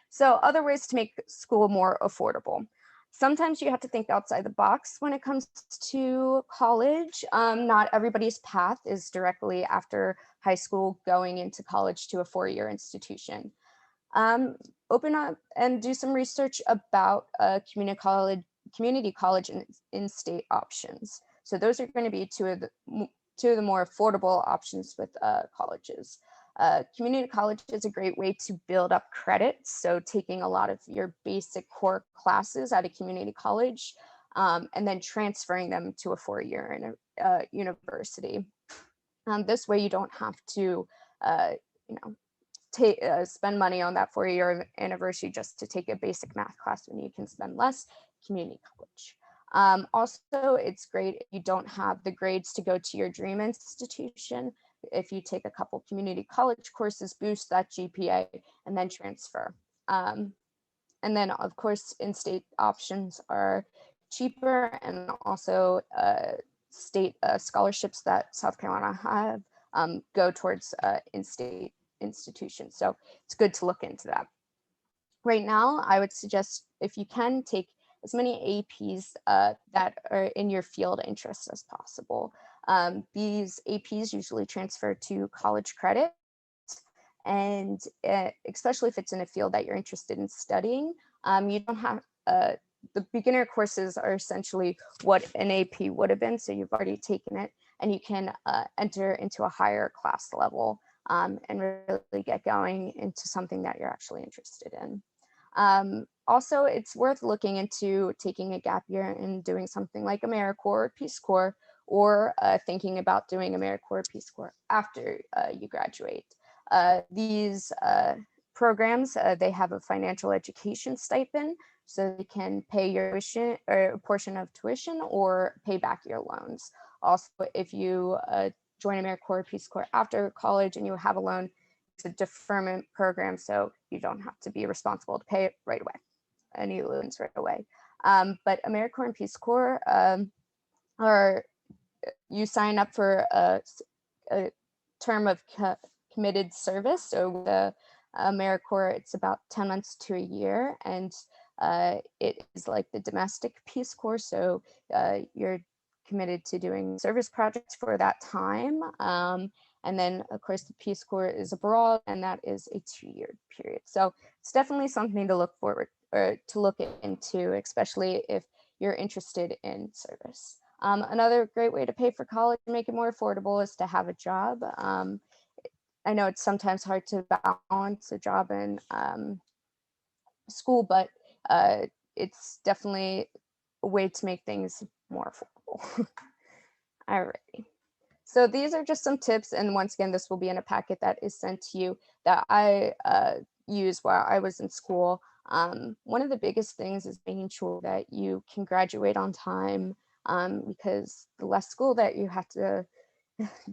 [SPEAKER 13] So other ways to make school more affordable. Sometimes you have to think outside the box when it comes to college. Not everybody's path is directly after high school going into college to a four-year institution. Open up and do some research about community college and in-state options. So those are going to be two of the more affordable options with colleges. Community college is a great way to build up credits. So taking a lot of your basic core classes at a community college and then transferring them to a four-year university. This way you don't have to, spend money on that four-year anniversary just to take a basic math class when you can spend less community college. Also, it's great if you don't have the grades to go to your dream institution. If you take a couple community college courses, boost that GPA, and then transfer. And then, of course, in-state options are cheaper, and also state scholarships that South Carolina have go towards in-state institutions. So it's good to look into that. Right now, I would suggest if you can take as many APs that are in your field interest as possible. These APs usually transfer to college credit, and especially if it's in a field that you're interested in studying, you don't have, the beginner courses are essentially what an AP would have been, so you've already taken it, and you can enter into a higher class level and really get going into something that you're actually interested in. Also, it's worth looking into taking a gap year and doing something like AmeriCorps or Peace Corps, or thinking about doing AmeriCorps or Peace Corps after you graduate. These programs, they have a financial education stipend, so they can pay your tuition or a portion of tuition or pay back your loans. Also, if you join AmeriCorps or Peace Corps after college and you have a loan, it's a deferment program, so you don't have to be responsible to pay it right away, any loans right away. But AmeriCorps and Peace Corps are, you sign up for a term of committed service. So with the AmeriCorps, it's about 10 months to a year, and it is like the domestic Peace Corps. So you're committed to doing service projects for that time. And then, of course, the Peace Corps is abroad, and that is a 2-year period. So it's definitely something to look forward or to look into, especially if you're interested in service. Another great way to pay for college and make it more affordable is to have a job. I know it's sometimes hard to balance a job and school, but it's definitely a way to make things more affordable. Alrighty. So these are just some tips, and once again, this will be in a packet that is sent to you that I used while I was in school. One of the biggest things is making sure that you can graduate on time, because the less school that you have to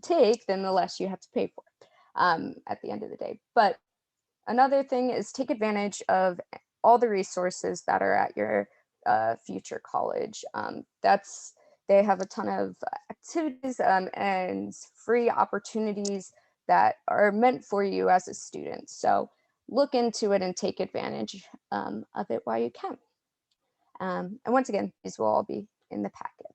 [SPEAKER 13] take, then the less you have to pay for it at the end of the day. But another thing is take advantage of all the resources that are at your future college. They have a ton of activities and free opportunities that are meant for you as a student. So look into it and take advantage of it while you can. And once again, these will all be in the packet.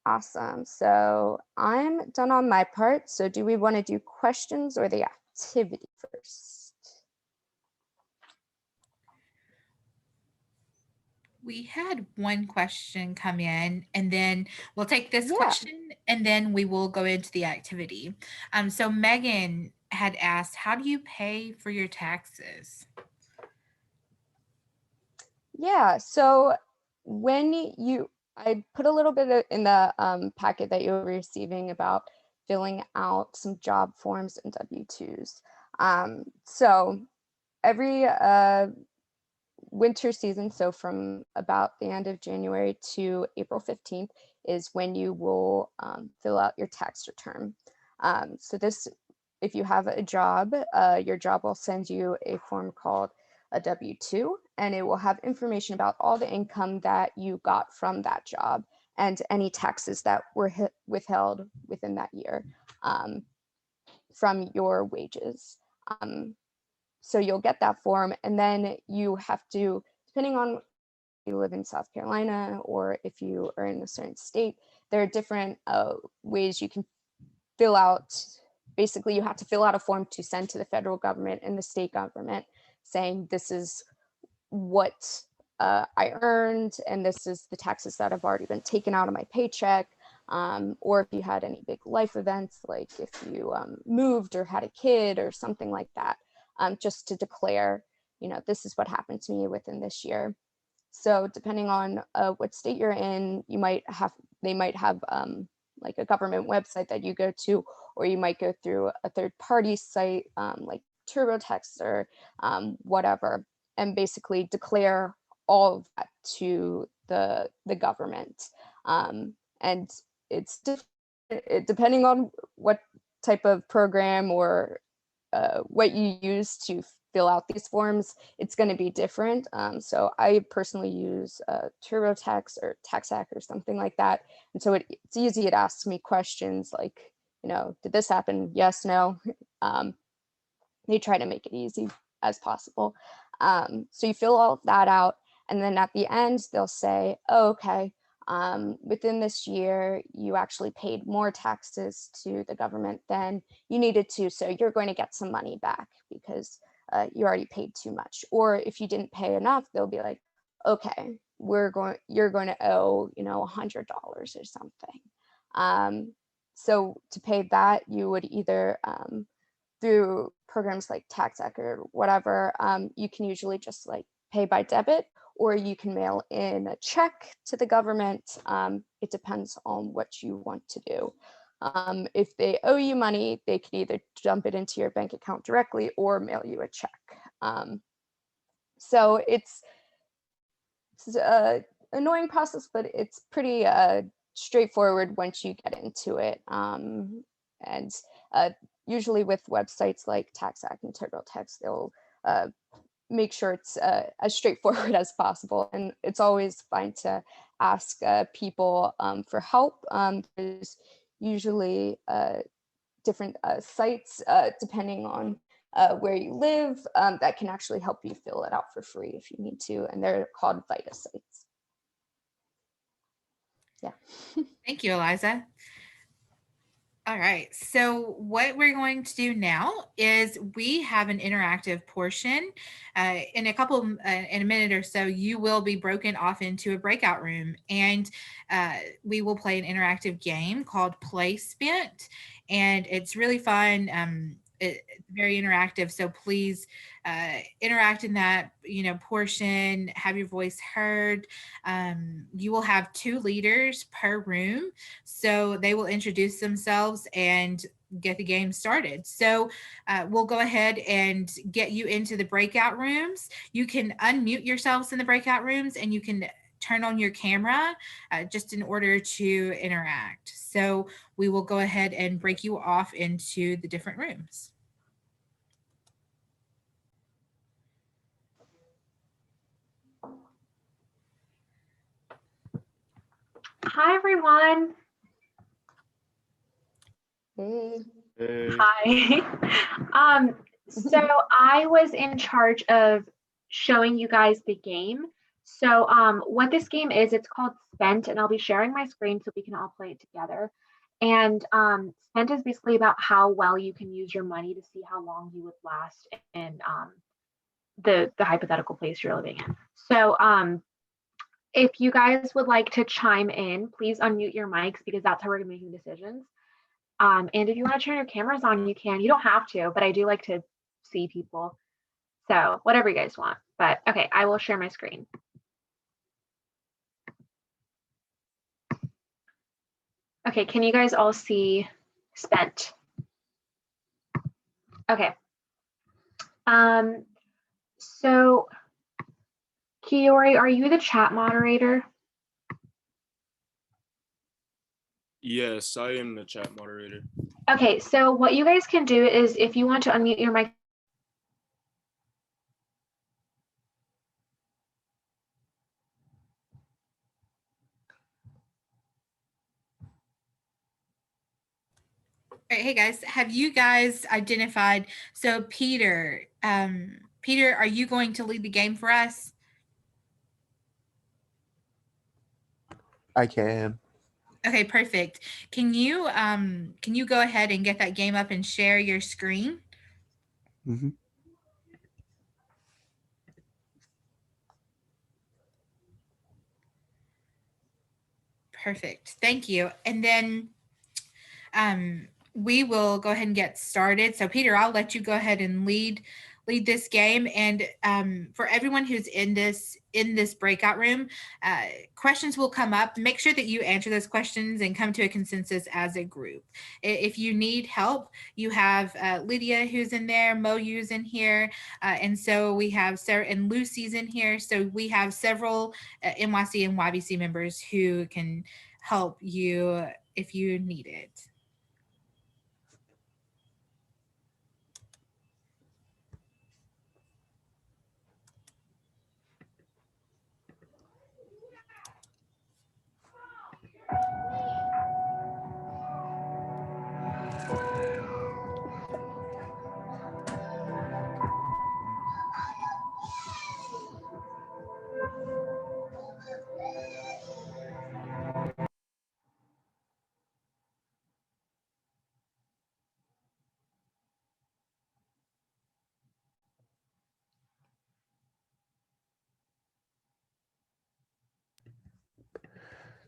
[SPEAKER 13] Awesome. So I'm done on my part. So do we want to do questions or the activity first?
[SPEAKER 5] We had one question come in, and then we'll take this question, and then we will go into the activity. So Megan had asked, how do you pay for your taxes?
[SPEAKER 13] Yeah, so when you, I put a little bit in the packet that you were receiving about filling out some job forms and W-2s. So every winter season, so from about the end of January to April 15th is when you will fill out your tax return. So this, if you have a job, your job will send you a form called a W-2, and it will have information about all the income that you got from that job and any taxes that were withheld within that year from your wages. So you'll get that form, and then you have to, depending on if you live in South Carolina or if you are in a certain state, there are different ways you can fill out. Basically, you have to fill out a form to send to the federal government and the state government saying this is what I earned and this is the taxes that have already been taken out of my paycheck. Or if you had any big life events, like if you moved or had a kid or something like that. Just to declare, this is what happened to me within this year. So depending on what state you're in, they might have like a government website that you go to, or you might go through a third-party site like TurboTax or whatever, and basically declare all of that to the government. And it's depending on what type of program or what you use to fill out these forms, it's going to be different. So I personally use TurboTax or TaxAct or something like that. And so it's easy. It asks me questions like, did this happen? Yes, no. They try to make it easy as possible. So you fill all of that out. And then at the end, they'll say, oh, okay, within this year, you actually paid more taxes to the government than you needed to. So you're going to get some money back because you already paid too much. Or if you didn't pay enough, they'll be like, okay, you're going to owe, $100 or something. So to pay that, you would either through programs like TaxAct or whatever, you can usually just like pay by debit, or you can mail in a check to the government. It depends on what you want to do. If they owe you money, they can either dump it into your bank account directly or mail you a check. So it's an annoying process, but it's pretty straightforward once you get into it. And usually with websites like TaxAct and TurboTax, they'll make sure it's as straightforward as possible. And it's always fine to ask people for help. There's usually different sites, depending on where you live, that can actually help you fill it out for free if you need to. And they're called VITA sites. Yeah.
[SPEAKER 5] Thank you, Eliza. All right, so what we're going to do now is we have an interactive portion. In a minute or so, you will be broken off into a breakout room, and we will play an interactive game called Play Spent, and it's really fun. It's very interactive, so please interact in that portion, have your voice heard. You will have 2 leaders per room, so they will introduce themselves and get the game started. So we'll go ahead and get you into the breakout rooms. You can unmute yourselves in the breakout rooms, and you can turn on your camera just in order to interact. So we will go ahead and break you off into the different rooms.
[SPEAKER 14] Hi, everyone.
[SPEAKER 13] Hey.
[SPEAKER 14] Hi. So I was in charge of showing you guys the game. So what this game is, it's called Spent, and I'll be sharing my screen so we can all play it together. And Spent is basically about how well you can use your money to see how long you would last in the hypothetical place you're living in. So if you guys would like to chime in, please unmute your mics because that's how we're making decisions. And if you want to turn your cameras on, you can. You don't have to, but I do like to see people. So whatever you guys want. But okay, I will share my screen. Okay, can you guys all see spent? Okay. So Kiori, are you the chat moderator?
[SPEAKER 15] Yes, I am the chat moderator.
[SPEAKER 14] Okay, so what you guys can do is if you want to unmute your mic.
[SPEAKER 5] All right, hey guys, have you guys identified? So Peter, Peter, are you going to lead the game for us?
[SPEAKER 16] I can.
[SPEAKER 5] Okay, perfect. Can you go ahead and get that game up and share your screen?
[SPEAKER 16] Mm-hmm.
[SPEAKER 5] Perfect. Thank you. And then we will go ahead and get started. So Peter, I'll let you go ahead and lead this game. And for everyone who's in this breakout room, questions will come up. Make sure that you answer those questions and come to a consensus as a group. If you need help, you have Lydia who's in there, Moyu's in here, and so we have Sarah and Lucy's in here. So we have several NYC and YVC members who can help you if you need it.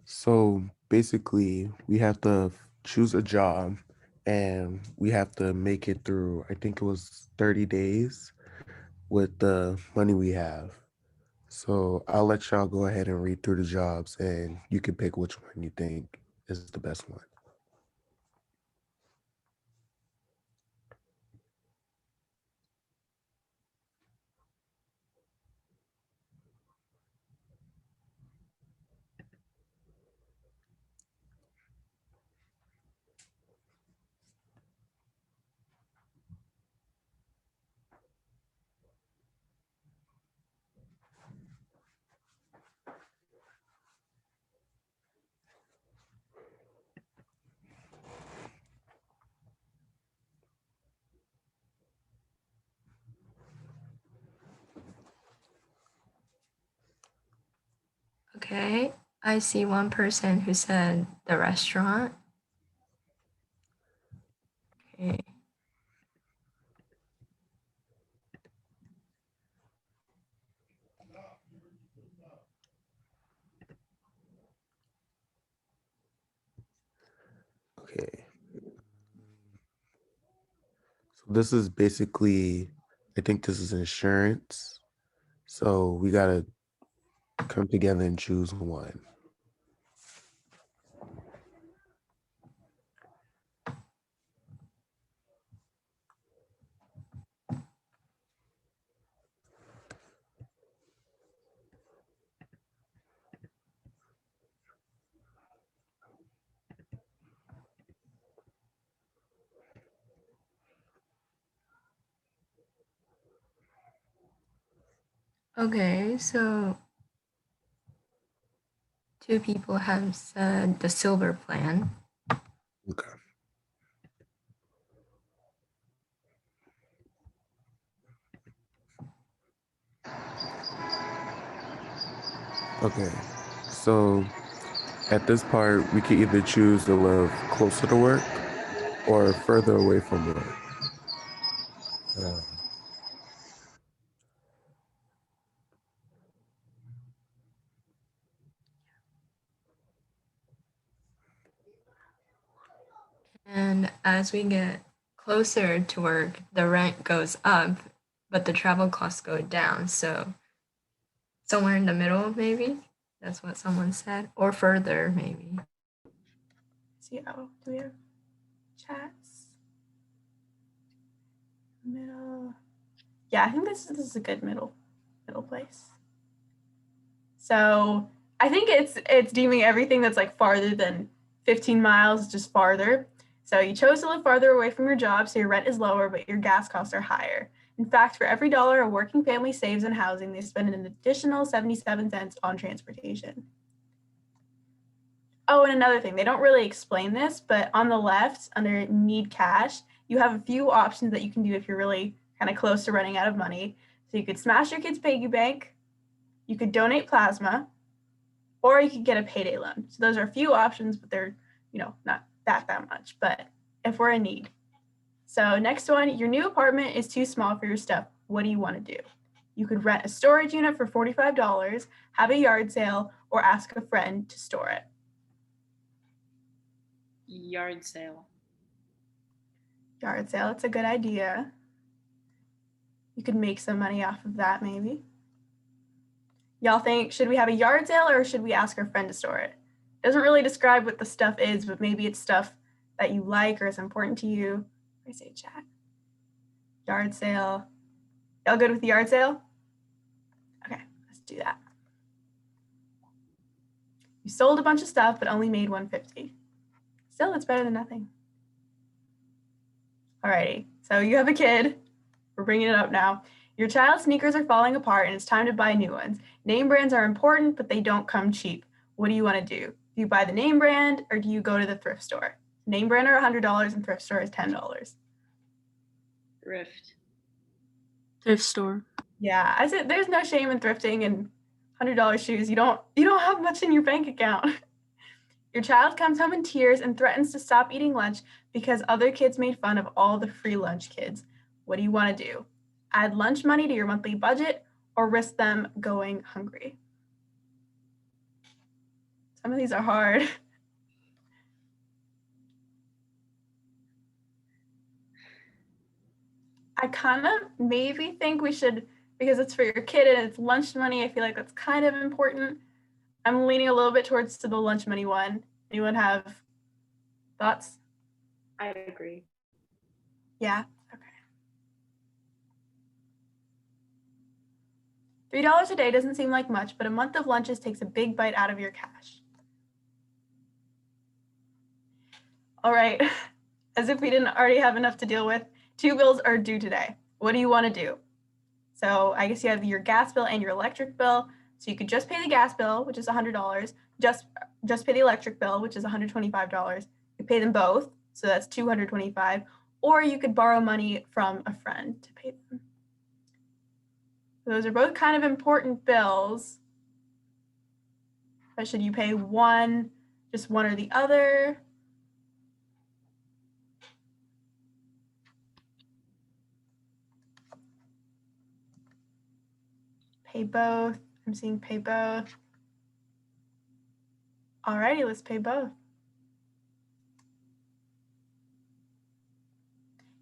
[SPEAKER 16] So basically, we have to choose a job and we have to make it through, I think it was 30 days with the money we have. So I'll let y'all go ahead and read through the jobs and you can pick which one you think is the best one.
[SPEAKER 10] Okay, I see one person who said the restaurant. Okay.
[SPEAKER 16] Okay. So this is basically, I think this is insurance. So we gotta come together and choose one.
[SPEAKER 10] Okay, so 2 people have said the silver plan.
[SPEAKER 16] Okay. Okay. So at this part, we can either choose to live closer to work or further away from work.
[SPEAKER 10] And as we get closer to work, the rent goes up, but the travel costs go down. So somewhere in the middle, maybe. That's what someone said. Or further, maybe.
[SPEAKER 6] see. Oh, do we have chats? Middle. Yeah, I think this is a good middle place. So I think it's deeming everything that's like farther than 15 miles just farther. So you chose to live farther away from your job, so your rent is lower, but your gas costs are higher. In fact, for every dollar a working family saves in housing, they spend an additional 77 cents on transportation. Oh, and another thing, they don't really explain this, but on the left, under need cash, you have a few options that you can do if you're really kind of close to running out of money. So you could smash your kid's piggy bank, you could donate plasma, or you could get a payday loan. So those are a few options, but they're, not that much, but if we're in need. So next one, your new apartment is too small for your stuff. What do you want to do? You could rent a storage unit for $45, have a yard sale, or ask a friend to store it.
[SPEAKER 17] Yard sale.
[SPEAKER 6] Yard sale, it's a good idea. You could make some money off of that maybe. Y'all think, should we have a yard sale or should we ask our friend to store it? It doesn't really describe what the stuff is, but maybe it's stuff that you like or is important to you. I say chat. Yard sale. Y'all good with the yard sale? Okay, let's do that. You sold a bunch of stuff, but only made $150. Still, that's better than nothing. Alrighty, so you have a kid. We're bringing it up now. Your child's sneakers are falling apart and it's time to buy new ones. Name brands are important, but they don't come cheap. What do you want to do? Do you buy the name brand or do you go to the thrift store? Name brand are $100 and thrift store is $10.
[SPEAKER 17] Thrift.
[SPEAKER 18] Thrift store.
[SPEAKER 6] Yeah, I said there's no shame in thrifting and $100 shoes. You don't have much in your bank account. Your child comes home in tears and threatens to stop eating lunch because other kids made fun of all the free lunch kids. What do you want to do? Add lunch money to your monthly budget or risk them going hungry? Some of these are hard. I kind of maybe think we should, because it's for your kid and it's lunch money, I feel like that's kind of important. I'm leaning a little bit towards to the lunch money one. Anyone have thoughts?
[SPEAKER 17] I agree.
[SPEAKER 6] Yeah, okay. $3 a day doesn't seem like much, but a month of lunches takes a big bite out of your cash. All right, as if we didn't already have enough to deal with, 2 bills are due today. What do you want to do? So I guess you have your gas bill and your electric bill. So you could just pay the gas bill, which is $100, just pay the electric bill, which is $125. You pay them both, so that's $225, or you could borrow money from a friend to pay them. Those are both kind of important bills. But should you pay one, just one or the other? Pay both. I'm seeing pay both. Alrighty, let's pay both.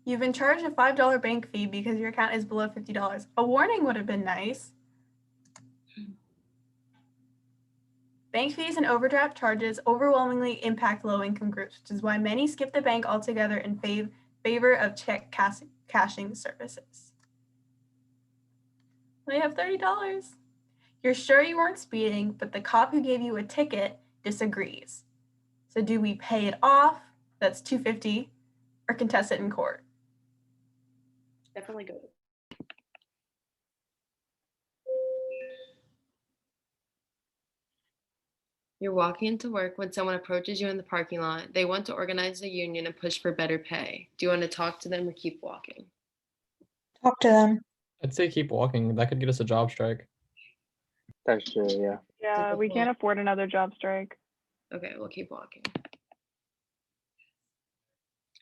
[SPEAKER 6] You've been charged a $5 bank fee because your account is below $50. A warning would have been nice. Bank fees and overdraft charges overwhelmingly impact low-income groups, which is why many skip the bank altogether in favor of check cashing services. They have $30. You're sure you weren't speeding, but the cop who gave you a ticket disagrees. So do we pay it off? That's $250, or contest it in court?
[SPEAKER 17] Definitely go.
[SPEAKER 18] You're walking into work when someone approaches you in the parking lot. They want to organize a union and push for better pay. Do you want to talk to them or keep walking?
[SPEAKER 19] Talk to them.
[SPEAKER 20] I'd say keep walking. That could get us a job strike.
[SPEAKER 11] That's true, yeah.
[SPEAKER 2] Yeah, we can't afford another job strike.
[SPEAKER 18] Okay, we'll keep walking.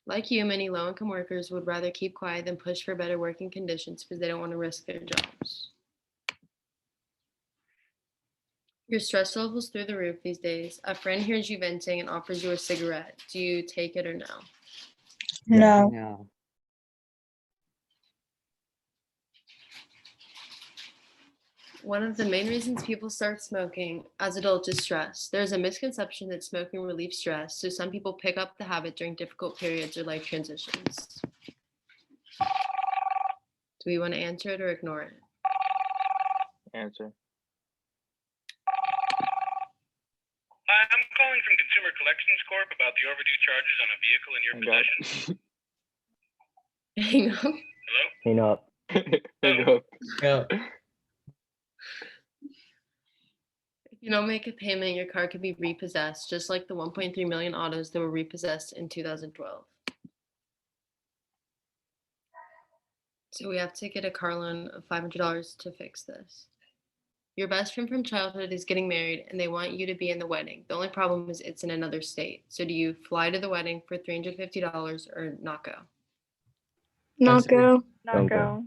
[SPEAKER 18] Like you, many low-income workers would rather keep quiet than push for better working conditions because they don't want to risk their jobs. Your stress level's through the roof these days. A friend hears you venting and offers you a cigarette. Do you take it or no?
[SPEAKER 19] No.
[SPEAKER 12] No.
[SPEAKER 18] One of the main reasons people start smoking as adults is stress. There's a misconception that smoking relieves stress, so some people pick up the habit during difficult periods or life transitions. Do we want to answer it or ignore it?
[SPEAKER 11] Answer.
[SPEAKER 19] Hi, I'm calling from Consumer Collections Corp about the overdue charges on a vehicle in your possession.
[SPEAKER 18] Hang up.
[SPEAKER 19] Hello?
[SPEAKER 11] Hang up. Hang up.
[SPEAKER 4] Yeah.
[SPEAKER 18] If you don't make a payment, your car could be repossessed, just like the 1.3 million autos that were repossessed in 2012. So we have to get a car loan of $500 to fix this. Your best friend from childhood is getting married and they want you to be in the wedding. The only problem is it's in another state. So do you fly to the wedding for $350 or not go?
[SPEAKER 13] Not go.
[SPEAKER 2] Not go.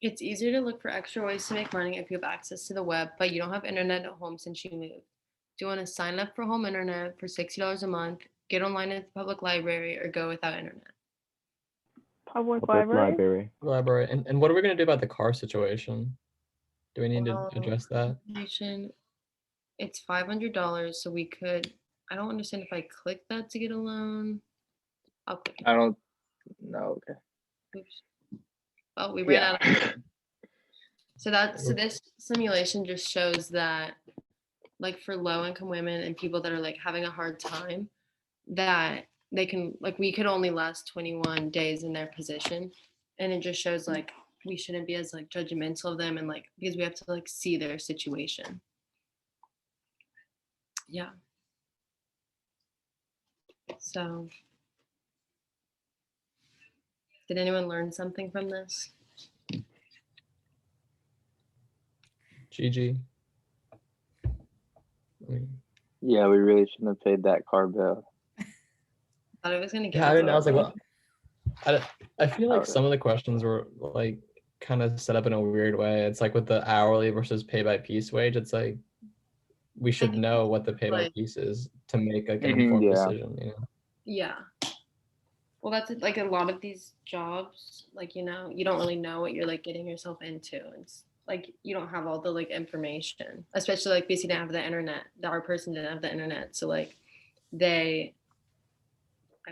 [SPEAKER 18] It's easier to look for extra ways to make money if you have access to the web, but you don't have internet at home since you moved. Do you want to sign up for home internet for $60 a month, get online at the public library, or go without internet?
[SPEAKER 2] Public library.
[SPEAKER 20] Library. And what are we going to do about the car situation? Do we need to address that?
[SPEAKER 18] It's $500, so we could. I don't understand if I click that to get a loan. I'll click it.
[SPEAKER 11] I don't know. Okay.
[SPEAKER 18] Oops. Oh, we ran out of. So this simulation just shows that, like, for low income women and people that are like having a hard time, that they can, like, we could only last 21 days in their position, and it just shows like we shouldn't be as like judgmental of them, and like because we have to like see their situation. Yeah. So did anyone learn something from this?
[SPEAKER 20] GG.
[SPEAKER 11] Yeah, we really shouldn't have paid that car bill.
[SPEAKER 18] Thought it was gonna get.
[SPEAKER 20] Yeah, I didn't. I was like, well, I feel like
[SPEAKER 11] Okay.
[SPEAKER 20] some of the questions were like kind of set up in a weird way. It's like with the hourly versus pay by piece wage. It's like we should know what the pay by piece is to make like an informed decision. You know.
[SPEAKER 18] Yeah. Well, that's it. Like a lot of these jobs, like, you know, you don't really know what you're like getting yourself into. It's like you don't have all the like information, especially like because you didn't have the internet. Our person didn't have the internet, so like I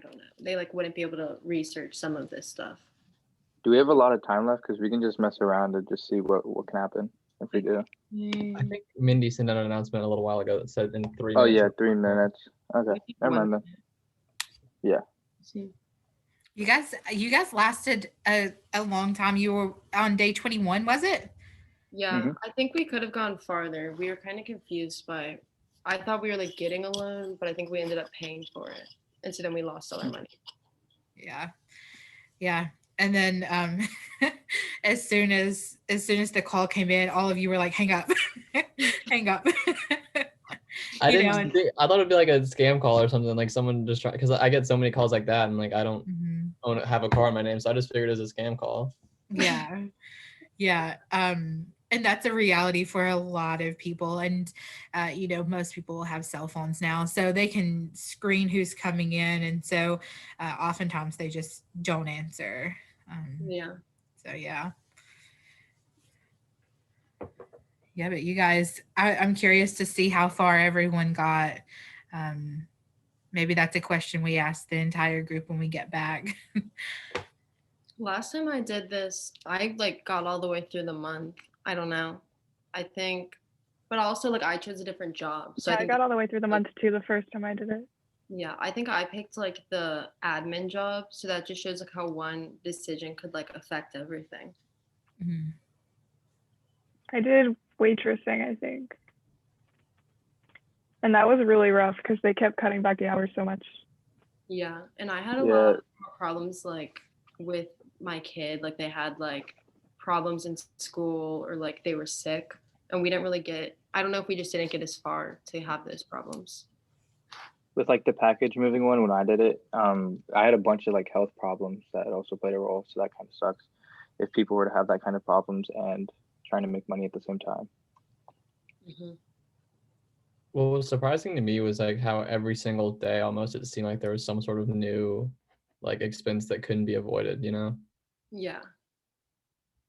[SPEAKER 18] don't know, they like wouldn't be able to research some of this stuff.
[SPEAKER 11] Do we have a lot of time left? Because we can just mess around and just see what can happen if we do.
[SPEAKER 20] I think Mindy sent out an announcement a little while ago that said in 3 minutes.
[SPEAKER 11] Oh yeah, 3 minutes. Okay, never mind then. Yeah.
[SPEAKER 5] You guys lasted a long time. You were on day 21, was it?
[SPEAKER 18] Yeah, I think we could have gone farther. We were kind of confused by, I thought we were like getting a loan, but I think we ended up paying for it. And so then we lost all our money.
[SPEAKER 5] Yeah. And then as soon as the call came in, all of you were like, hang up, hang up.
[SPEAKER 20] I thought it'd be like a scam call or something, like someone just try, because I get so many calls like that, and like I don't have a car in my name, so I just figured it was a scam call.
[SPEAKER 5] Yeah. And that's a reality for a lot of people. And, you know, most people have cell phones now, so they can screen who's coming in. And so oftentimes they just don't answer. So, yeah. Yeah, but you guys, I'm curious to see how far everyone got. Maybe that's a question we ask the entire group when we get back.
[SPEAKER 18] Last time I did this, I like got all the way through the month. I don't know. I think, but also like I chose a different job. So
[SPEAKER 2] Yeah,
[SPEAKER 18] I
[SPEAKER 2] I
[SPEAKER 18] think
[SPEAKER 2] got all the way through the month too the first time I did it.
[SPEAKER 18] Yeah, I think I picked like the admin job. So that just shows like how one decision could like affect everything.
[SPEAKER 2] I did waitressing, I think. And that was really rough because they kept cutting back the hours so much.
[SPEAKER 18] Yeah, and I had a lot of problems like with my kid. Like they had like problems in school or like they were sick, and we didn't really get, I don't know if we just didn't get as far to have those problems.
[SPEAKER 11] With like the package moving one, when I did it, I had a bunch of like health problems that also played a role. So that kind of sucks if people were to have that kind of problems and trying to make money at the same time.
[SPEAKER 20] What was surprising to me was like how every single day almost it seemed like there was some sort of new like expense that couldn't be avoided, you know?
[SPEAKER 18] Yeah.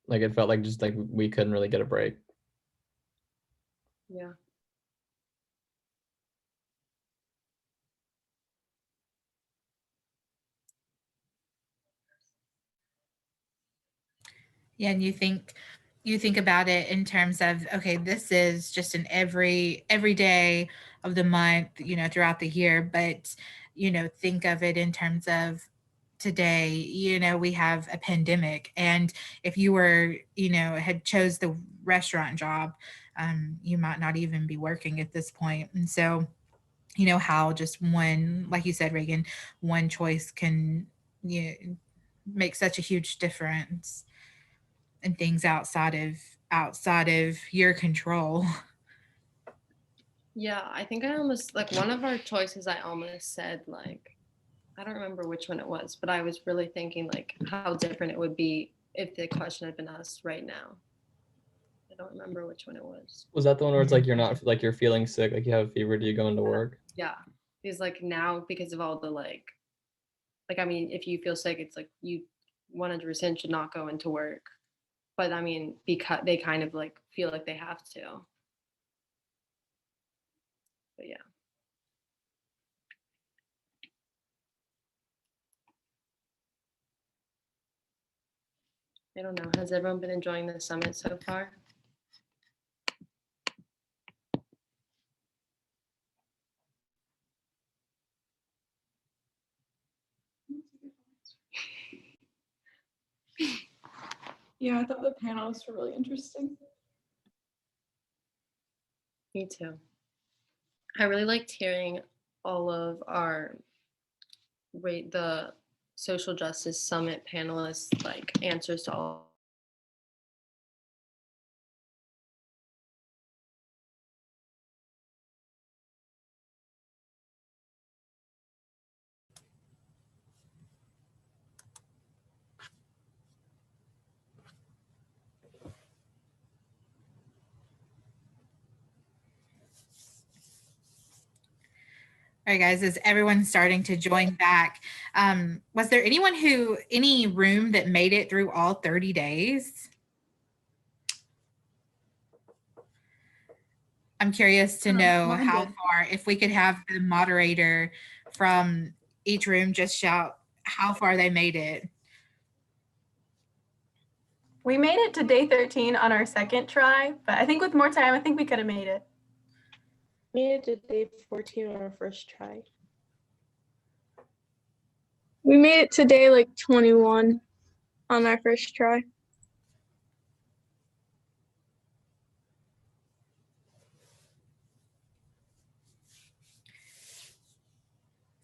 [SPEAKER 20] Like it felt like just like we couldn't really get a break.
[SPEAKER 18] Yeah.
[SPEAKER 5] Yeah, and you think about it in terms of, okay, this is just an every day of the month, you know, throughout the year, but you know, think of it in terms of today. You know, we have a pandemic, and if you were, you know, had chose the restaurant job, you might not even be working at this point. And so, you know, how just one, like you said, Reagan, one choice can, you know, make such a huge difference and things outside of your control.
[SPEAKER 18] Yeah, I think I almost like one of our choices I almost said like I don't remember which one it was, but I was really thinking like how different it would be if the question had been asked right now. I don't remember which one it was.
[SPEAKER 20] Was that the one where it's like you're not like you're feeling sick, like you have a fever, do you go into work?
[SPEAKER 18] Yeah. Because like now because of all the like I mean if you feel sick it's like you 100% should not go into work. But I mean because they kind of like feel like they have to. But yeah. I don't know. Has everyone been enjoying the summit so far?
[SPEAKER 6] Yeah, I thought the panelists were really interesting.
[SPEAKER 18] Me too. I really liked hearing all of our the social justice summit panelists like answers to all.
[SPEAKER 5] All right, guys, as everyone's starting to join back, was there any room that made it through all 30 days? I'm curious to know how far, if we could have the moderator from each room just shout how far they made it.
[SPEAKER 21] We made it to day 13 on our second try, but I think with more time, I think we could have made it.
[SPEAKER 17] Made it to day 14 on our first try.
[SPEAKER 21] We made it to day like 21 on our first try.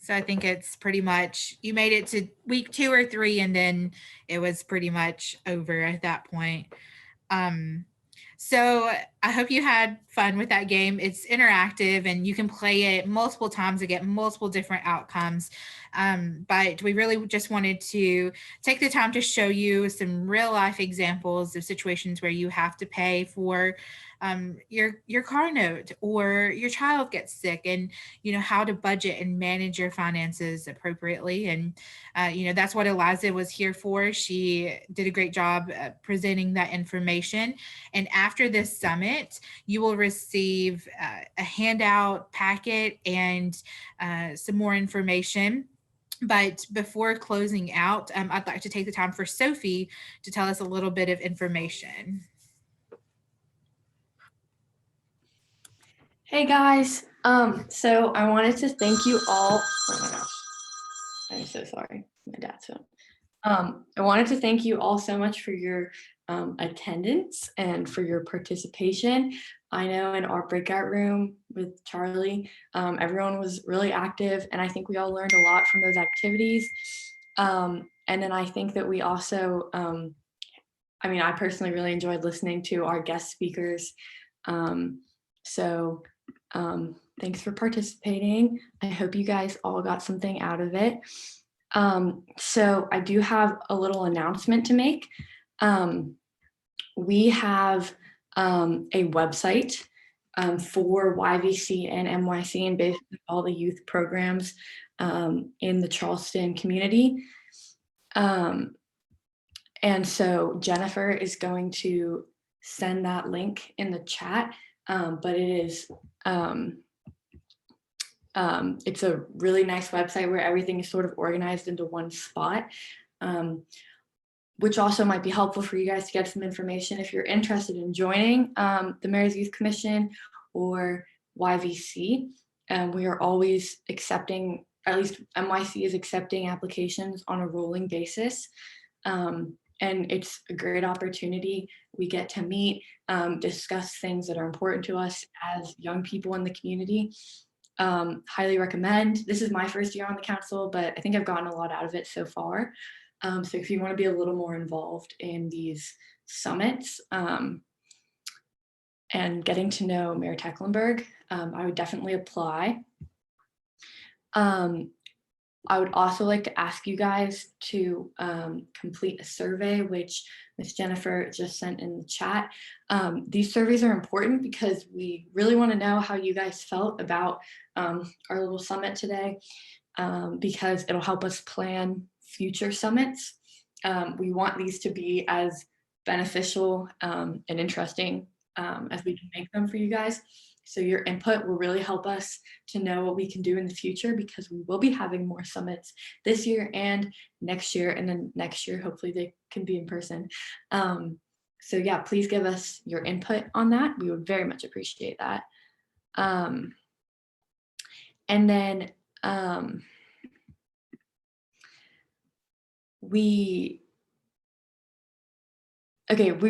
[SPEAKER 5] So I think it's pretty much, you made it to week 2 or 3, and then it was pretty much over at that point. So I hope you had fun with that game. It's interactive and you can play it multiple times to get multiple different outcomes. But we really just wanted to take the time to show you some real life examples of situations where you have to pay for your car note or your child gets sick, and you know how to budget and manage your finances appropriately. And you know, that's what Eliza was here for. She did a great job presenting that information. And after this summit, you will receive a handout packet and some more information. But before closing out, I'd like to take the time for Sophie to tell us a little bit of information.
[SPEAKER 10] Hey guys, so I wanted to thank you all. Oh my gosh, I'm so sorry, my dad's phone. I wanted to thank you all so much for your attendance and for your participation. I know in our breakout room with Charlie, everyone was really active, and I think we all learned a lot from those activities. And then I think that we also, I mean, I personally really enjoyed listening to our guest speakers. So thanks for participating. I hope you guys all got something out of it. So I do have a little announcement to make. We have a website for YVC and MYC and basically all the youth programs in the Charleston community. And so Jennifer is going to send that link in the chat, but it is, it's a really nice website where everything is sort of organized into one spot, which also might be helpful for you guys to get some information if you're interested in joining the Mayor's Youth Commission or YVC. We are always accepting, or at least MYC is accepting applications on a rolling basis. And it's a great opportunity. We get to meet, discuss things that are important to us as young people in the community. Highly recommend. This is my first year on the council, but I think I've gotten a lot out of it so far. So if you want to be a little more involved in these summits and getting to know Mayor Tecklenburg, I would definitely apply. I would also like to ask you guys to complete a survey, which Ms. Jennifer just sent in the chat. These surveys are important because we really want to know how you guys felt about our little summit today, because it'll help us plan future summits. We want these to be as beneficial and interesting as we can make them for you guys. So your input will really help us to know what we can do in the future, because we will be having more summits this year and next year, and then next year, hopefully they can be in person. So yeah, please give us your input on that. We would very much appreciate that. And then we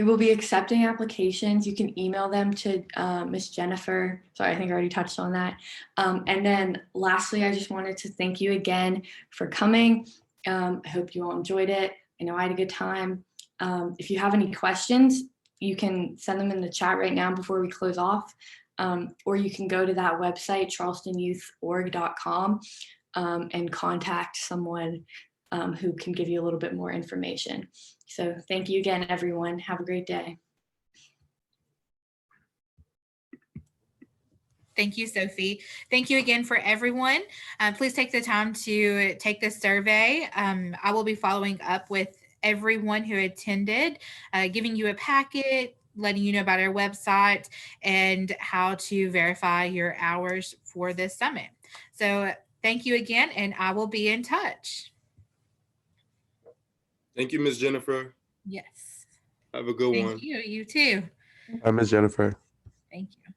[SPEAKER 10] will be accepting applications. You can email them to Miss Jennifer. Sorry, I think I already touched on that. And then lastly, I just wanted to thank you again for coming. I hope you all enjoyed it. I know I had a good time. If you have any questions, you can send them in the chat right now before we close off. Or you can go to that website, charlestonyouthorg.com, and contact someone who can give you a little bit more information. So thank you again, everyone. Have a great day.
[SPEAKER 5] Thank you, Sophie. Thank you again for everyone. Please take the time to take this survey. I will be following up with everyone who attended, giving you a packet, letting you know about our website and how to verify your hours for this summit. So thank you again, and I will be in touch.
[SPEAKER 15] Thank you, Ms. Jennifer.
[SPEAKER 5] Yes.
[SPEAKER 15] Have a good one.
[SPEAKER 5] Thank you. You too.
[SPEAKER 16] Hi, Ms. Jennifer.
[SPEAKER 5] Thank you.